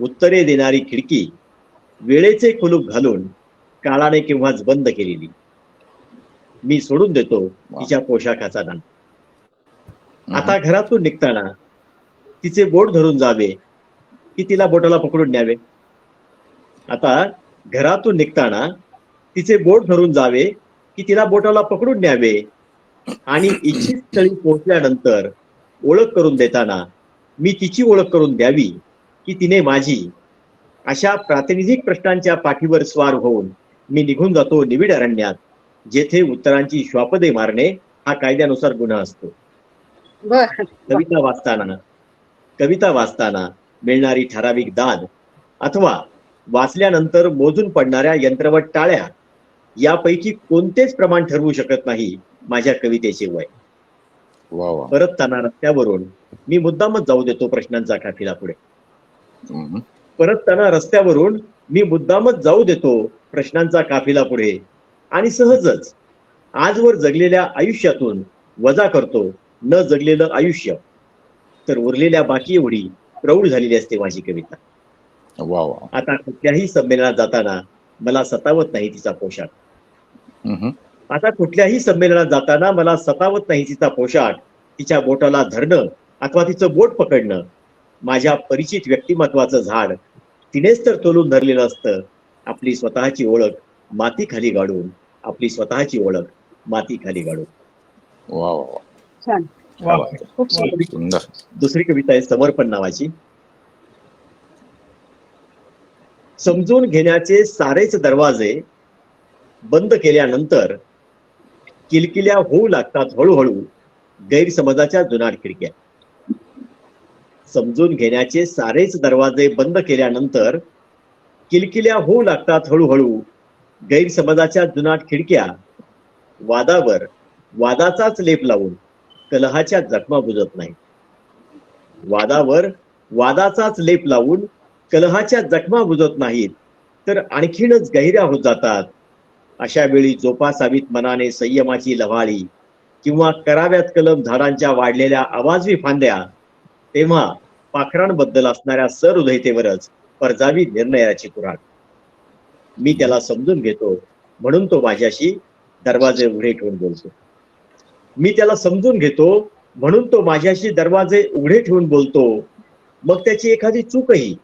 उत्तरे देणारी खिडकी वेळेचे कुलूप घालून काळाने केव्हाच बंद केलेली. मी सोडून देतो तिच्या पोशाखाचा दान. आता घरातून निघताना तिचे बोट धरून जावे की तिला बोटाला पकडून न्यावे. आता घरातून निघताना तिचे बोट धरून जावे की तिला बोटाला पकडून न्यावे आणि इच्छित स्थळी पोहोचल्यानंतर ओळख करून देताना मी तिची ओळख करून द्यावी की तिने माझी, अशा प्रातिनिधिक प्रश्नांच्या पाठीवर स्वार होऊन मी निघून जातो निविड अरण्यात, जेथे उत्तरांची श्वापदे मारणे हा कायद्यानुसार गुन्हा असतो. बर. कविता वाचताना मिळणारी ठराविक दाद अथवा वाचल्यानंतर मोजून पडणाऱ्या यंत्रवत टाळ्या यापैकी कोणतेच प्रमाण ठरवू शकत नाही माझ्या कवितेचे वय. वा वा. परतताना रस्त्यावरून मी मुद्दामच जाऊ देतो प्रश्नांचा काफिला पुढे. हम्म. परतताना रस्त्यावरून मी मुद्दामच जाऊ देतो प्रश्नांचा काफिला पुढे आणि सहजच आजवर जगलेल्या आयुष्यातून वजा करतो न जगलेलं आयुष्य, तर उरलेल्या बाकी एवढी प्रौढ झालेली असते माझी कविता. वा वा. आता कुठल्याही संमेलनात जाताना मला सतावत नाही तिचा पोशाख. हम्म. आता कुठल्याही संमेलनात जाताना मला सतावत नाही तिचा पोशाख, तिच्या बोटाला धरणं अथवा तिचं बोट पकडणं. माझ्या परिचित व्यक्तिमत्वाचं झाड तिनेच तर तोलून धरलेलं असतं. आपली स्वतःची ओळख माती खाली गाडून, आपली स्वतःची ओळख माती खाली गाडून. वा वा. छान. वा. खूप सुंदर. सुंदर. दुसरी कविता आहे समर्पण नावाची. समजून घेण्याचे सारेच दरवाजे बंद केल्यानंतर किलकिल्या होऊ लागतात हळूहळू गैरसमजाच्या जुनाट खिडक्या. समजून घेण्याचे सारेच दरवाजे बंद केल्यानंतर किलकिल्या होऊ लागतात हळूहळू गैरसमजाच्या जुनाट खिडक्या. वादावर वादाचाच लेप लावून कलहाच्या जखमा बुजत नाहीत. वादावर वादाचाच लेप लावून कलहाच्या जखमा बुजत नाहीत, तर आणखीनच गहिऱ्या होत जातात. अशा वेळी जोपासावीत मनाने संयमाची लव्हाळी किंवा कराव्यात कलम झाडांच्या वाढलेल्या आवाजवी फांद्या. तेव्हा पाखरांबद्दल असणाऱ्या सहृदयतेवरच परजावी निर्णयाची कुऱ्हाड. मी त्याला समजून घेतो म्हणून तो माझ्याशी दरवाजे उघडे ठेवून बोलतो. मी त्याला समजून घेतो म्हणून तो माझ्याशी दरवाजे उघडे ठेवून बोलतो. मग त्याची एखादी चूकही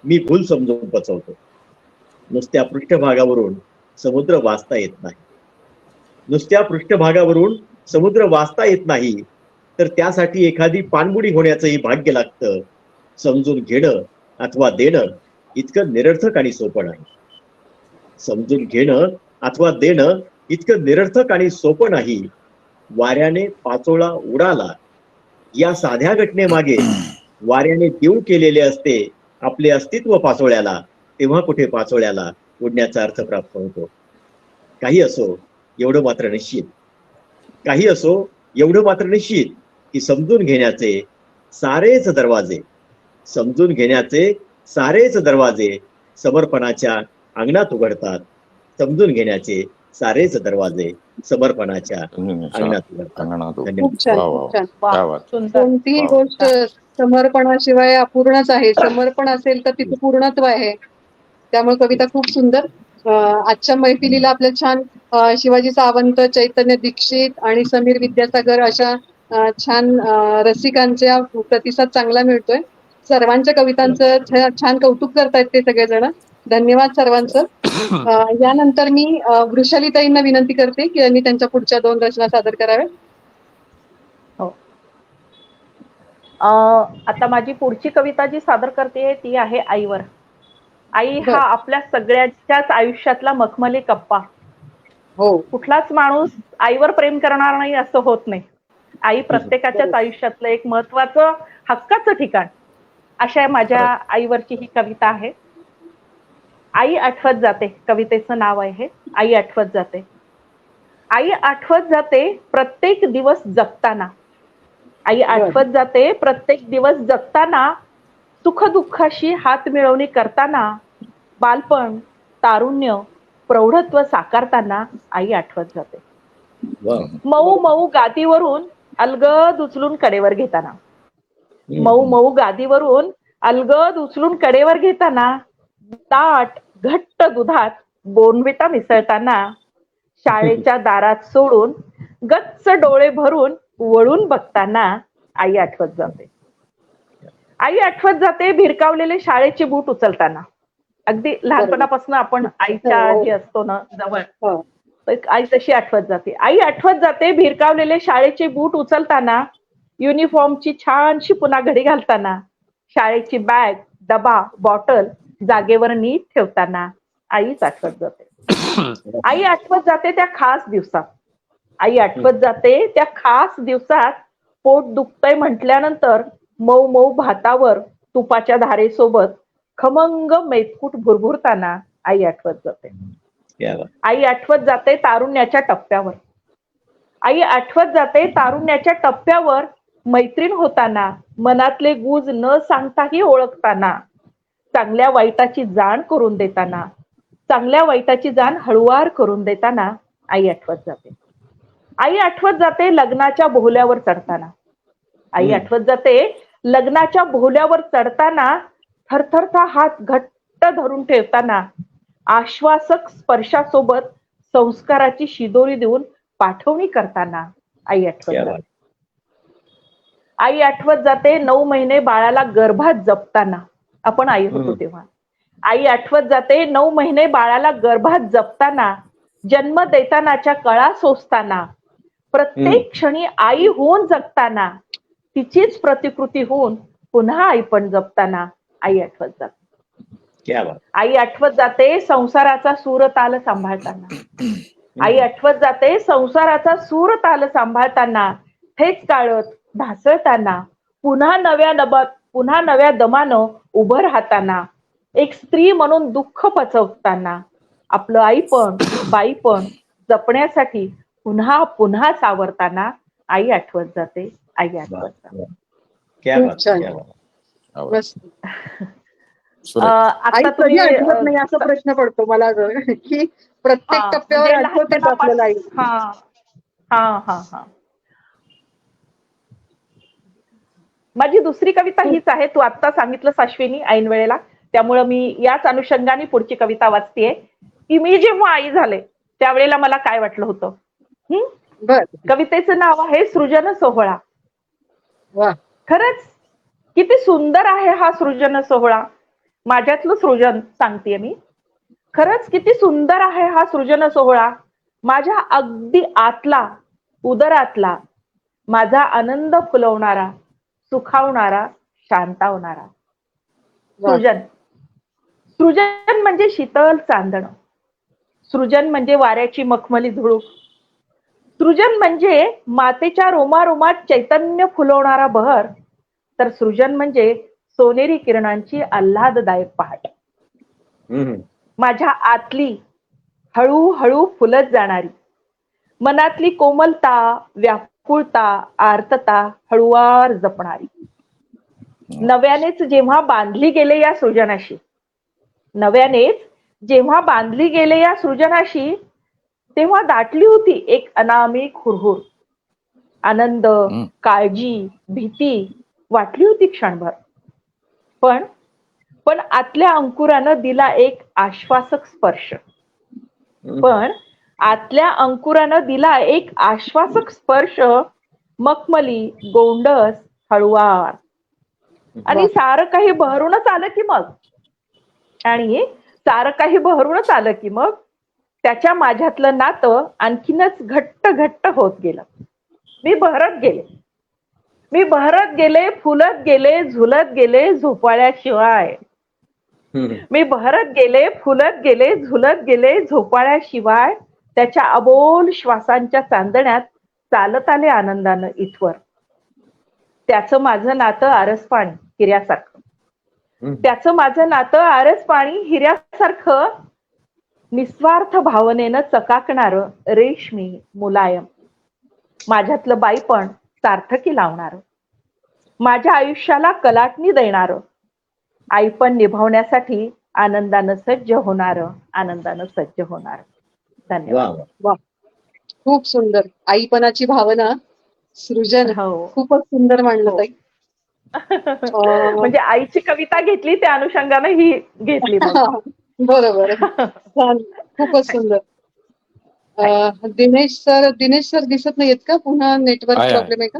मी भूल समजून पचवतो. नुसत्या पृष्ठभागावरून समुद्र वाचता येत नाही. नुसत्या पृष्ठभागावरून समुद्र वाचता येत नाही, तर त्यासाठी एखादी पाणबुडी होण्याचंही भाग्य लागतं. समजून घेणं अथवा देणं इतकं निरर्थक आणि सोपं नाही. समजून घेणं अथवा देणं इतकं निरर्थक आणि सोपं नाही. वाऱ्याने पाचोळा उडाला या साध्या घटनेमागे वाऱ्याने देऊ केलेले असते आपले अस्तित्व पाचोळ्याला. तेव्हा कुठे पाचोळ्याला उडण्याचा अर्थ प्राप्त होतो. काही असो एवढं मात्र निश्चित, काही असो एवढं मात्र निश्चित की समजून घेण्याचे सारेच दरवाजे, समजून घेण्याचे सारेच दरवाजे समर्पणाच्या अंगणात उघडतात. समजून घेण्याचे सारेच दरवाजे समर्पणाच्या अंगणात उघडतात. धन्यवाद. खूप छान. वा वा. खूप छान. क्या बात. सुंदर. कोणतीही वा. गोष्ट समर्पणाशिवाय अपूर्णच आहे. समर्पण असेल तर तिथे पूर्णत्व आहे. त्यामुळे कविता खूप सुंदर. आजच्या मैफिलीला आपल्या छान शिवाजी सावंत, चैतन्य दीक्षित आणि समीर विद्यासागर अशा छान रसिकांचा प्रतिसाद चांगला मिळतोय. सर्वांच्या कवितांचं छान कौतुक करतायत ते सगळेजण. धन्यवाद सर्वांचं. यानंतर मी वृषालीताईंना विनंती करते की त्यांनी त्यांच्या पुढच्या 2 रचना सादर कराव्या. आता माझी पुढची कविता जी सादर करते ती आहे आईवर. आई हा आपल्या सगळ्यांच्याच आयुष्यातला मखमली कप्पा. हो. कुठलाच माणूस आईवर प्रेम करणार नाही असं होत नाही. आई प्रत्येकाच्याच आयुष्यातलं एक महत्वाचं हक्काचं ठिकाण. अशा माझ्या आईवरची ही कविता आहे. आई आठवत जाते, कवितेचं नाव आहे. आई आठवत जाते. आई आठवत जाते प्रत्येक दिवस जगताना. आई आठवत जाते प्रत्येक दिवस जगताना. सुख दुःखाशी हात मिळवणी करताना. बालपण, तारुण्य, प्रौढत्व साकारताना आई आठवत जाते. मऊ मऊ गादीवरून अलगद उचलून कडेवर घेताना. मऊ मऊ गादीवरून अलगद उचलून कडेवर घेताना. ताट घट्ट दुधात बोर्नव्हिटा मिसळताना. शाळेच्या दारात सोडून गच्च डोळे भरून वळून बघताना आई आठवत जाते. आई आठवत जाते भिरकावलेले शाळेचे बूट उचलताना. अगदी लहानपणापासून आपण आईच्या आजी असतो ना जवळ, हो. तर आई तशी आठवत जाते. आई आठवत जाते भिरकावलेले शाळेचे बूट उचलताना, युनिफॉर्मची छानशी पुन्हा घडी घालताना, शाळेची बॅग, डबा, बॉटल जागेवर नीट ठेवताना आईच आठवत जाते. आई आठवत जाते त्या खास दिवसात. आई आठवत जाते त्या खास दिवसात पोट दुखतंय म्हटल्यानंतर मऊ मऊ भातावर तुपाच्या धारेसोबत खमंग मेथकूट भुरभुरताना आई आठवत जाते. क्या बात. आई आठवत जाते तारुण्याच्या टप्प्यावर. आई आठवत जाते तारुण्याच्या टप्प्यावर मैत्रीण होताना, मनातले गुज न सांगताही ओळखताना, चांगल्या वाईटाची जाण करून देताना, चांगल्या वाईटाची जाण हळुवार करून देताना आई आठवत जाते. आई आठवत जाते लग्नाच्या बोहल्यावर चढताना. आई आठवत जाते लग्नाच्या बोहल्यावर चढताना, थरथरचा हात घट्ट धरून ठेवताना, आश्वासक स्पर्शासोबत संस्काराची शिदोरी देऊन पाठवणी करताना आई आठवत क्या जाते. बात. आई आठवत जाते 9 महिने बाळाला गर्भात जपताना. आपण आई होतो तेव्हा. आई आठवत जाते 9 महिने बाळाला गर्भात जपताना, जन्म देतानाच्या कळा सोसताना, प्रत्येक क्षणी आई होऊन जगताना, तिचीच प्रतिकृती होऊन पुन्हा आई पण जपताना आई आठवत जाते. क्या बात. आई आठवत जाते संसाराचा सूर ताल सांभाळताना. आई आठवत जाते संसाराचा सूर ताल सांभाळताना, ठेच काढत ढासळताना, पुन्हा नव्या दमानं उभं राहताना, एक स्त्री म्हणून दुःख पचवताना, आपलं आईपण बाईपण जपण्यासाठी पुन्हा पुन्हा सावरताना आई आठवत जाते. आई आठवत जाते. क्या खूप बात. छान. क्या बात. मस्त. सुरेख. आई आता कधी तुम्ही आठवत नाही असा प्रश्न पडतो मला की प्रत्येक हा, टप्प्यावर म्हणजे आठवतेच आपल्याला आई. हा हा हा हा माझी दुसरी कविता हीच आहे. तू आता सांगितलं अश्विनी ऐन वेळेला, त्यामुळे मी याच अनुषंगाने पुढची कविता वाचतेय की मी जेव्हा आई झाले त्यावेळेला मला काय वाटलं होतं. बर. कवितेचं नाव आहे सृजन सोहळा. वा. खरंच किती सुंदर आहे हा सृजन सोहळा. माझ्यातलं सृजन सांगतेय मी. खरंच किती सुंदर आहे हा सृजन सोहळा. माझ्या अगदी आतला, उदरातला, माझा आनंद फुलवणारा, सुखावणारा, शांतावणारा वा. सृजन म्हणजे शीतल चांदण. सृजन म्हणजे वाऱ्याची मखमली झुळूक. सृजन म्हणजे मातेच्या रोमारोमात चैतन्य फुलवणारा बहर. तर सृजन म्हणजे सोनेरी किरणांची आल्हाददायक पहाट. माझ्या आतली हळूहळू फुलत जाणारी, मनातली कोमलता, व्याकुळता, आर्तता हळुवार जपणारी, नव्यानेच जेव्हा बांधली गेले या सृजनाशी, नव्यानेच जेव्हा बांधली गेले या सृजनाशी, तेव्हा दाटली होती एक अनामिक हुरहुर. आनंद, काळजी, भीती वाटली होती क्षणभर. पण आतल्या अंकुरानं दिला एक आश्वासक स्पर्श. पण आतल्या अंकुरानं दिला एक आश्वासक स्पर्श. मखमली, गोंडस, हळुवार. आणि सारं काही बहरूनच आलं की मग, आणि सारं काही बहरूनच आलं की मग त्याच्या माझ्यातलं नातं आणखीनच घट्ट घट्ट होत गेलं. मी बहरत गेले, फुलत गेले, झुलत गेले झोपाळ्याशिवाय. मी बहरत गेले, फुलत गेले, झुलत गेले झोपाळ्याशिवाय. त्याच्या अबोल श्वासांच्या चांदण्यात चालत आले आनंदानं इथवर. त्याचं माझं नातं आरस पाणी हिऱ्यासारखं. त्याचं माझं नातं आरस पाणी हिऱ्यासारखं, निस्वार्थ भावनेनं चकाकणारं, रेशमी, मुलायम. माझ्यातलं बाईपण सार्थकी लावणारं, माझ्या आयुष्याला कलाटणी देणारं, आईपण निभावण्यासाठी आनंदानं सज्ज होणारं, आनंदानं सज्ज होणारं. धन्यवाद. वा. खूप सुंदर. आईपणाची भावना, सृजन हो. खूपच सुंदर मांडलं ताई. म्हणजे आईची कविता घेतली त्या अनुषंगाने ही घेतली मग. बरोबर. छान. खूपच सुंदर. दिनेश सर दिसत नाहीयेत का? पुन्हा नेटवर्क प्रॉब्लेम आहे का?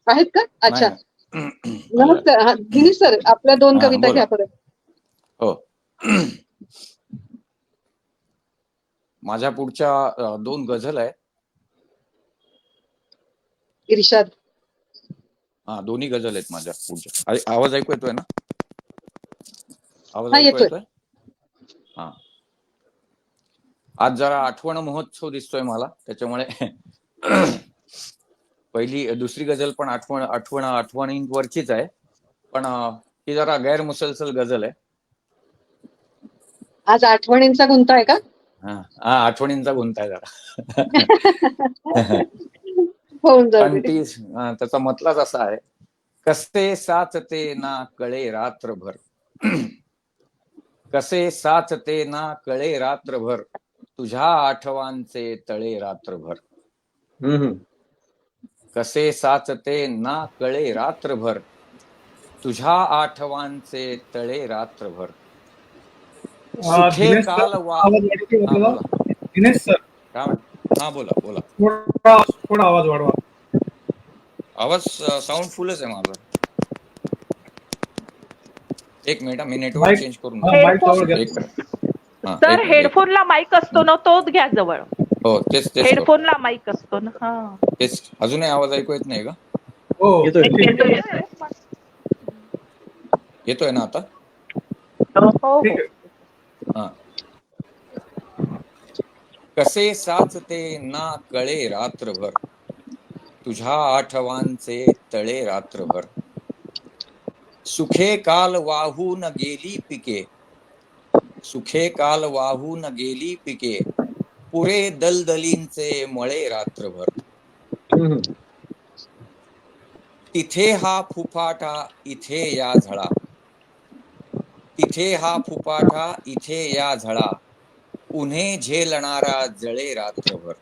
आहेत का? अच्छा. नमस्कार. दिनेश सर, आपल्या 2 कविता बोला. घ्या परत. हो. माझ्या पुढच्या 2 गझल आहे. इर्शाद. हा, दोन्ही गझल आहेत माझ्या पुढच्या. आवाज ऐकू येतोय ना? आवाज हा, ऐकू येतोय. येतोय? हा. आज जरा आठवण महोत्सव दिसतोय मला, त्याच्यामुळे दुसरी गझल पण आठवणींवरचीच आहे, पण ही जरा गैरमुसलसल गझल आहे. आज आठवणींचा गुंता आहे का? हा, आठवणींचा गुंता आहे जरा. होऊन जाऊ पण दे. त्याचा मतलाच असा आहे, कसे साचते ना कळे रात्रभर, कसे साचते ना कळे रात्रभर, तुझ्या आठवांचे तळे रात्रभर. कसे साचते ना कळे रात्रभर, तुझ्या आठवांचे तळे रात्रभर. सुखे दिनेश काल सर, वा आवाज वाढवते हा आपल्याला. बोला. दिनेश सर, काय म्हणत? हा, बोला बोला. थोडा आवाज वाढवा. आवाज साऊंड फुलच आहे माझा. एक मिनिट, मी नेटवर्क माईक चेंज करून माईक जवळ घ्या. एक हा, तर एक मिनिट. हेडफोनला माईक असतो ना, तोच घ्या जवळ. हो, तेच तेच करतो. हेडफोनला माईक असतो ना. हा, तेच. अजूनही आवाज ऐकू येत नाही का? हो, येतोय. येतोय. येतोय ना आता? हो ठीक हो. आहे. हा. कसे साचते ना कळे रात्रभर, तुझ्या आठवांचे तळे रात्रभर. सुखे काल वाहून गेली पिके, सुखे काल वाहून गेली पिके, पुरे दलदलींचे मळे रात्रभर. तिथे हा फुफाटा इथे या झळा, तिथे हा फुफाटा इथे या झळा, उन्हे झेलणारा जळे रात्रभर.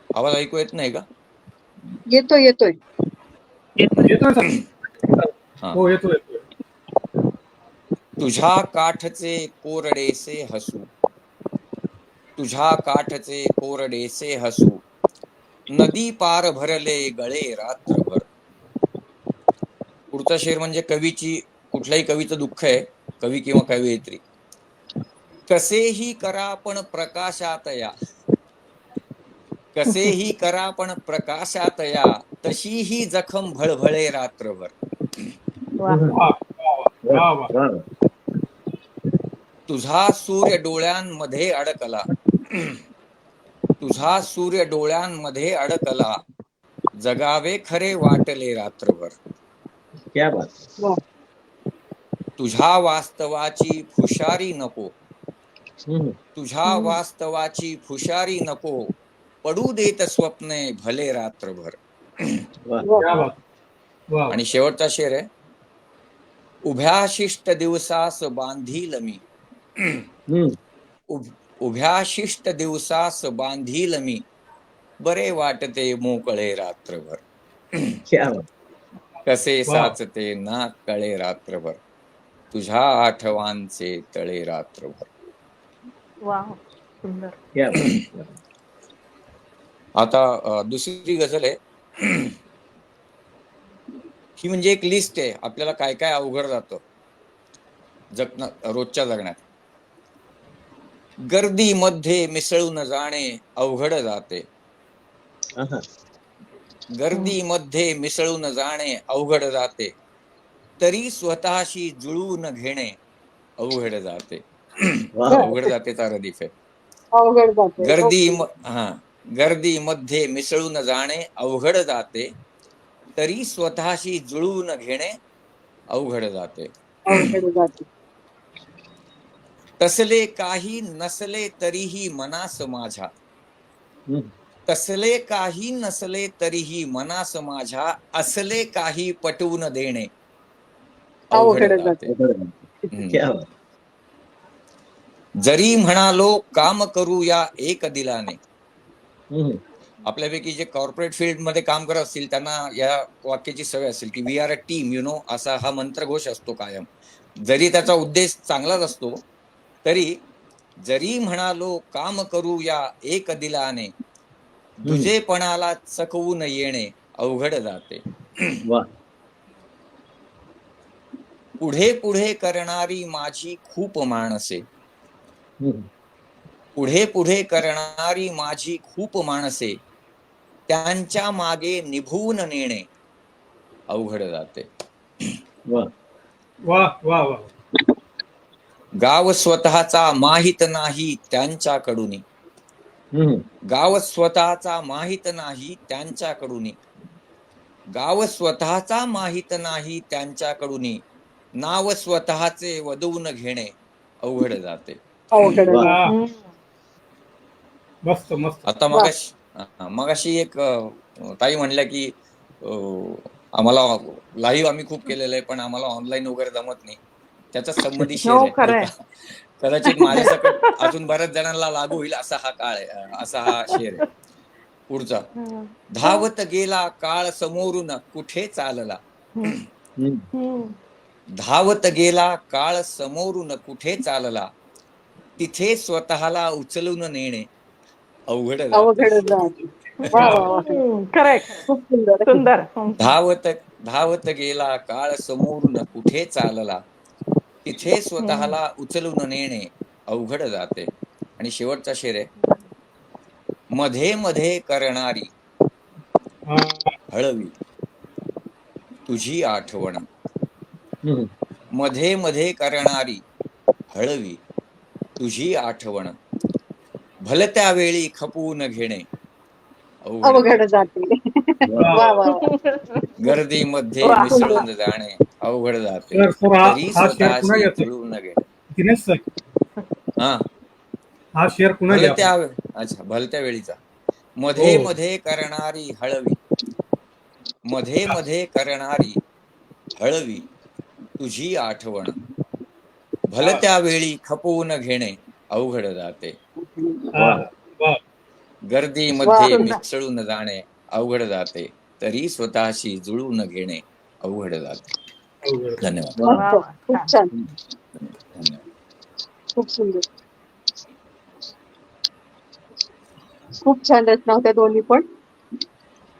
आवाज ऐकू येत नाही का? येतोय येतोय. येतोय सर. हा. हो, येतोय. तुझ्या काठचे कोरडेसे हसू, तुझ्या काठचे कोरडेसे हसू, नदी पार भरले गळे रात्रभर. पुढचा शेर म्हणजे कुठल्याही कवीचं दुःख आहे, कवी किंवा कवयित्री. कसेही करा पण प्रकाशात या, कसेही करा पण प्रकाशात या, तशीही जखम भळभळे रात्रभर. वा वा वा वा. तुझा सूर्य डोळ्यांमध्ये अडकला, तुझा सूर्य डोळ्यांमध्ये अडकला, जगावे खरे वाटले रात्रभर. क्या बात. तुझ्या वास्तवाची फुशारी नको, तुझ्या वास्तवाची फुशारी नको, पडू देत स्वप्ने भले रात्रभर. क्या बात. वा. आणि शेवटचा शेर आहे, उभ्या शिष्ट दिवसास बांधील मी, उभ्या शिष्ट दिवसास बांधील मी, बरे वाटते मोकळे रात्रभर. क्या बात. कसे वा. साचते ना कळे रात्रभर, तुझ्या आठवांचे तळे रात्रभर. वा, सुंदर. क्या बात. आता दुसरी गझल आहे. ही म्हणजे एक लिस्ट आहे, आपल्याला काय काय अवघड जातं रोजच्या जगण्यात. गर्दीमध्ये मिसळून जाणे अवघड जाते, गर्दीमध्ये मिसळून जाणे अवघड जाते, तरी स्वतःशी जुळवून घेणे अवघड जाते. अवघड जातेचा रदीफ आहे. अवघड जाते. गर्दीमध्ये मिसळून जाणे अवघड जाते, तरी स्वतःशी जुळवून घेणे अवघड जाते. अवघड जाते. तसले काही नसले तरीही मनास माझ्या, तसले काही नसले तरीही मनास माझ्या, असले काही पटवून देणे अवघड जाते. क्या बात. जरी म्हणालो काम करूया एक दिलाने, आपल्यापैकी जे कॉर्पोरेट फील्ड मध्ये काम करत असतील त्यांना या वाक्याची सवय असेल की वी आर अ टीम, असा हा मंत्रघोष असतो कायम. जरी त्याचा उद्देश चांगलाच असतो, तरी जरी म्हणालो काम करूया एक दिलाने, दुजेपणाला चकवून येणे अवघड जाते. पुढे पुढे करणारी माझी खूप माणसे, पुढे पुढे करणारी माझी खूप माणसे, त्यांच्या मागे निभून नेणे अवघड जाते. वा वा वा वा. गाव स्वतःचा माहित नाही त्यांच्याकडून, गाव स्वतःचा माहित नाही त्यांच्याकडून, गाव स्वतःचा माहित नाही त्यांच्याकडून, नाव स्वतःचे वदवून घेणे अवघड जाते. अवघड वा. आहे. मस्त मस्त. आता मगाशी एक ताई म्हणल्या की आम्हाला लाईव्ह आम्ही खूप केलेलं आहे, पण आम्हाला ऑनलाईन वगैरे जमत नाही. त्याचा संबंधी शेअर हो, आहे. खरंय. कदाचित माझ्यासकट अजून बऱ्याच जणांना लागू होईल असा हा काळ आहे, असा हा शेअर आहे. पुढचा, धावत गेला काळ समोरून कुठे चालला, धावत गेला काळ समोरून कुठे चालला, तिथे स्वतःला उचलून नेणे अवघड अवघड जाते. जाते. वा वा वा. करेक्ट. खूप सुंदर. सुंदर. धावत गेला काळ समोरून कुठे चालला, तिथे स्वतःला उचलून नेणे अवघड जाते. आणि शेवटचा शेर आहे, मध्ये मध्ये करणारी हळवी तुझी आठवण, मध्ये मध्ये करणारी हळवी तुझी आठवण, भलत्या वेळी खपवून घेणे अवघड जाते. वा वा. गर्दीमध्ये वा. मिसळून जाणे अवघड जाते. सर सर हा तरी हा शेअर पुन्हा स्वतःशी घ्यायचा. जुळवून घेणे. दिनेश सर हा, हा शेअर पुन्हा घ्या. अच्छा, भलत्या वेळीचा, मध्ये हो. मध्ये करणारी हळवी, मध्ये मध्ये करणारी हळवी तुझी आठवण, भलत्या वेळी खपवून घेणे अवघड जाते. हा, वा. गर्दीमध्ये वा. मिसळून जाणे अवघड जाते, तरी स्वतःशी जुळवून घेणे अवघड जाते. धन्यवाद. मस्त. खूप छान. धन्यवाद. खूप सुंदर. खूप छान रचना होत्या दोन्ही पण.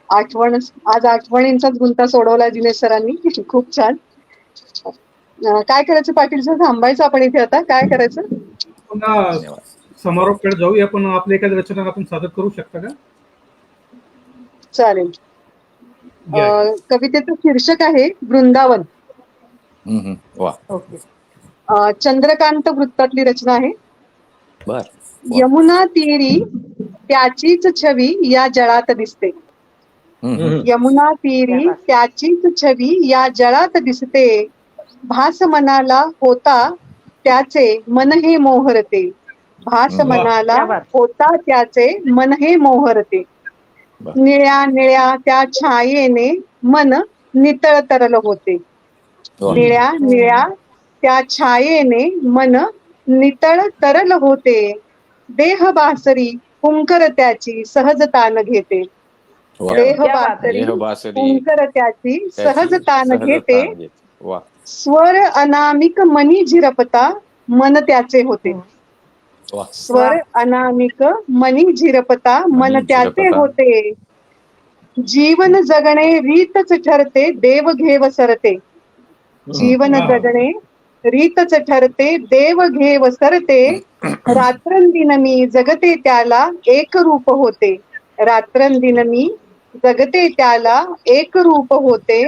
आज आठवणींचाच गुंता सोडवला दिनेश सरांनी. खूप छान. काय करायचं पाटील सर, थांबायचं आपण इथे आता, काय करायचं? पुन्हा धन्यवाद. समारोपकडे जाऊया, पण आपल्या एखाद्या रचना आपण सादर करू शकता का? चालेल. या. कवितेचं शीर्षक आहे वृंदावन. वा. ओके. चंद्रकांत वृत्तातली रचना आहे. बर. यमुना तीरी त्याचीच छवी या जळात दिसते, यमुना तीरी त्याचीच छवी या जळात दिसते, भास मनाला होता त्याचे मन हे मोहरते, भास मनाला होता त्याचे मन हे मोहरते, निळ्या निळ्या त्या छायेने मन नितळ तरल होते, निळ्या निळ्या त्या छायेने मन नितळ तरल होते, देह बासरी हुंकर त्याची सहज तान घेते, देह बासरी हुंकर त्याची सहज तान घेते, स्वर अनामिक मनी झिरपता मन त्याचे होते, स्वर अनामिक मनी झिरपता मन त्याचे होते, जीवन जगणे रीतच ठरते देव घेव सरते, जीवन जगणे रीतच ठरते देव घेव सरते, रात्रंदिन मी जगते त्याला एक रूप होते, रात्रंदिन मी जगते त्याला एक रूप होते,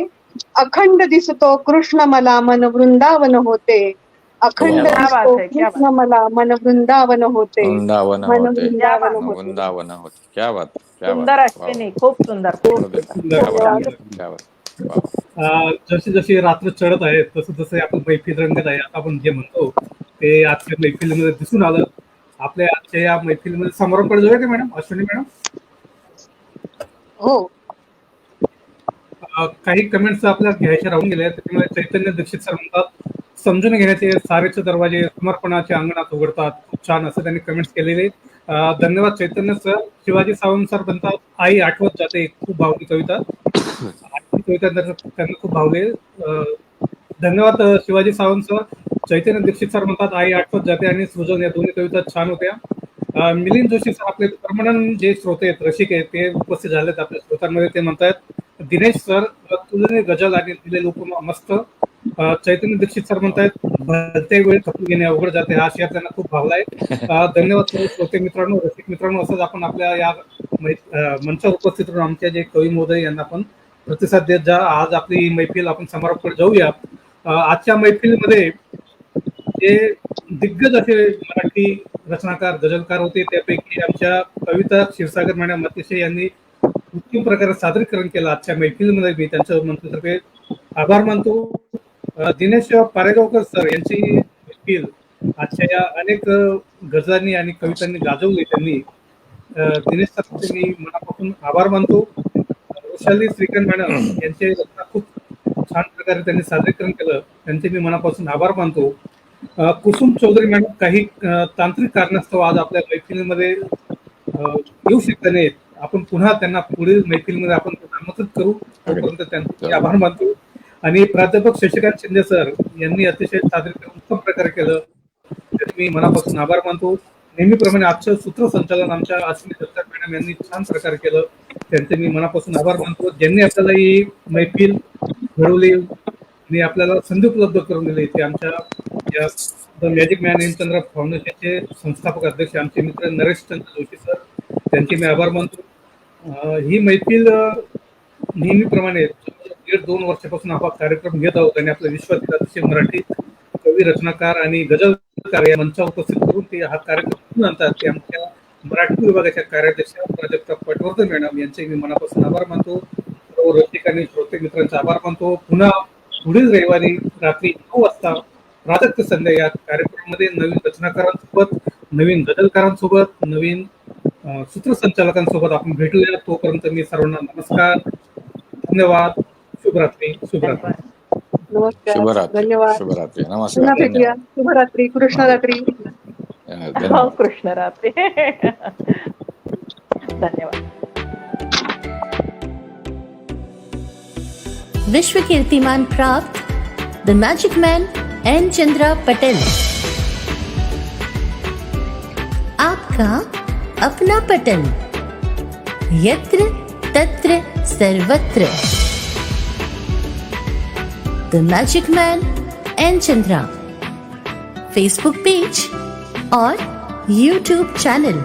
अखंड दिसतो कृष्ण मला मन वृंदावन होते, अखंड दिसतो कृष्ण मला मन वृंदावन होते, मन वृंदावन होते. वृंदावन होते. क्या बात, क्या सुंदर बात. अश्विनी, खूप सुंदर. जशी जशी रात्र चढत आहे तसं तसं आपण मैफिल रंगत आहे, आपण जे म्हणतो ते आजच्या मैफिलीमध्ये दिसून आलं. आपल्या आजच्या या मैफिलीमध्ये समारोपकडे जाऊया का मॅडम, अश्विनी मॅडम? हो. काही कमेंट्स आपल्याला घ्यायचे राहून गेले, त्याच्यामुळे चैतन्य दीक्षित सर म्हणतात, समजून घेण्याचे सारेचे दरवाजे समर्पणाच्या अंगणात उघडतात. खूप छान असं त्यांनी कमेंट्स केलेले. धन्यवाद चैतन्य सर. शिवाजी सावंत सर म्हणतात, आई आठवत जाते, खूप भावली कविता, कविता त्यांना खूप भावले. धन्यवाद शिवाजी सावंत सर. चैतन्य दीक्षित सर म्हणतात, आई आठवत जाते आणि सृजन या दोन्ही कविता छान होत्या. मिलिंद जोशी सर आपले परमनंट जे श्रोते आहेत, रसिक आहेत, ते उपस्थित झालेत आपल्या श्रोतांमध्ये. ते म्हणतात, दिनेश सर तुझे गजल आणि दिले लोक मस्त, चैतन्य दीक्षित सर म्हणतायत भलत्या वेळी थकून घेणे अवघड जाते, हा शेअर त्यांना खूप भावलाय. धन्यवाद श्रोते मित्रांनो, रसिक मित्रांनो. असंच आपण आपल्या या मंचावर उपस्थित राहून आमच्या जे कवी महोदय यांना पण प्रतिसाद देत जा. आज आपली मैफिल आपण समारोपाकडे जाऊया. आजच्या मैफिलीमध्ये जे दिग्गज असे मराठी रचनाकार गझलकार होते, त्यापैकी आमच्या कविता क्षीरसागर मॅडम अतिशय यांनी उत्तम प्रकारे सादरीकरण केलं. आजच्या मैफिलीमध्ये मी त्यांच्या मंत्र्यातर्फे आभार मानतो. दिनेश पारेगावकर सर यांची मैफिल आजच्या या अनेक गझलांनी आणि कवितांनी गाजवली. त्यांनी दिनेश सर मी मनापासून आभार मानतो. वैशाली श्रीकांत मॅडम यांचे रचना खूप छान प्रकारे त्यांनी सादरीकरण केलं, त्यांचे मी मनापासून आभार मानतो. कुसुम चौधरी मॅडम काही तांत्रिक कारणास्तव आज आपल्या मैफिलीमध्ये येऊ शकले नाहीत. आपण पुन्हा त्यांना पुढील मैफिलीमध्ये आपण आमंत्रित करू, तोपर्यंत त्यांचे आभार मानतो. आणि प्राध्यापक शशिकांत शिंदे सर यांनी अतिशय सादरीकरण उत्तम प्रकारे केलं, त्याचे मी मनापासून आभार मानतो. नेहमीप्रमाणे आजचं सूत्रसंचालन आमच्या अश्विनी दत्तार मॅडम यांनी छान प्रकारे केलं, त्यांचे मी मनापासून आभार मानतो. ज्यांनी आपल्याला ही मैफिल घडवली आणि आपल्याला संधी उपलब्ध करून दिली, ते आमच्या या द मॅजिक मॅन हेमचंद्र फाउंडेशनचे संस्थापक अध्यक्ष आमचे मित्र नरेश चंद्र जोशी सर, त्यांचे मी आभार मानतो. ही मैफिल नेहमीप्रमाणे 1.5-2 वर्षापासून हा कार्यक्रम घेत आहोत आणि आपल्या विश्वातील अतिशय मराठी कवी रचनाकार आणि गझलकार या मंचावर उपस्थित करून ते हा कार्यक्रम आणतात. ते आमच्या मराठी विभागाच्या कार्याध्यक्ष प्राजक्ता पटवर्धन मॅडम यांचे मी मनापासून आभार मानतो. सर्व रसिक आणि श्रोते मित्रांचा आभार मानतो. पुन्हा पुढील रविवारी रात्री 9 वाजता प्राजक्त संध्या या कार्यक्रमामध्ये नवीन रचनाकारांसोबत, नवीन गझलकारांसोबत, नवीन सूत्रसंचालकांसोबत आपण भेटूया. तोपर्यंत मी सर्वांना नमस्कार, धन्यवाद, शुभरात्री. शुभरात्री. नमस्कार, शुभरात्री. धन्यवाद. शुभरात्री. पुन्हा नमस्कार. भेटूया. शुभरात्री, कृष्णरात्री. धन्यवाद. कृष्णरात्री. धन्यवाद. विश्व कीर्तिमान प्राप्त the magic man N Chandra Patel, आपका अपना पटेल, यत्र तत्र सर्वत्र. The magic man N Chandra Facebook page और यूट्यूब चैनल.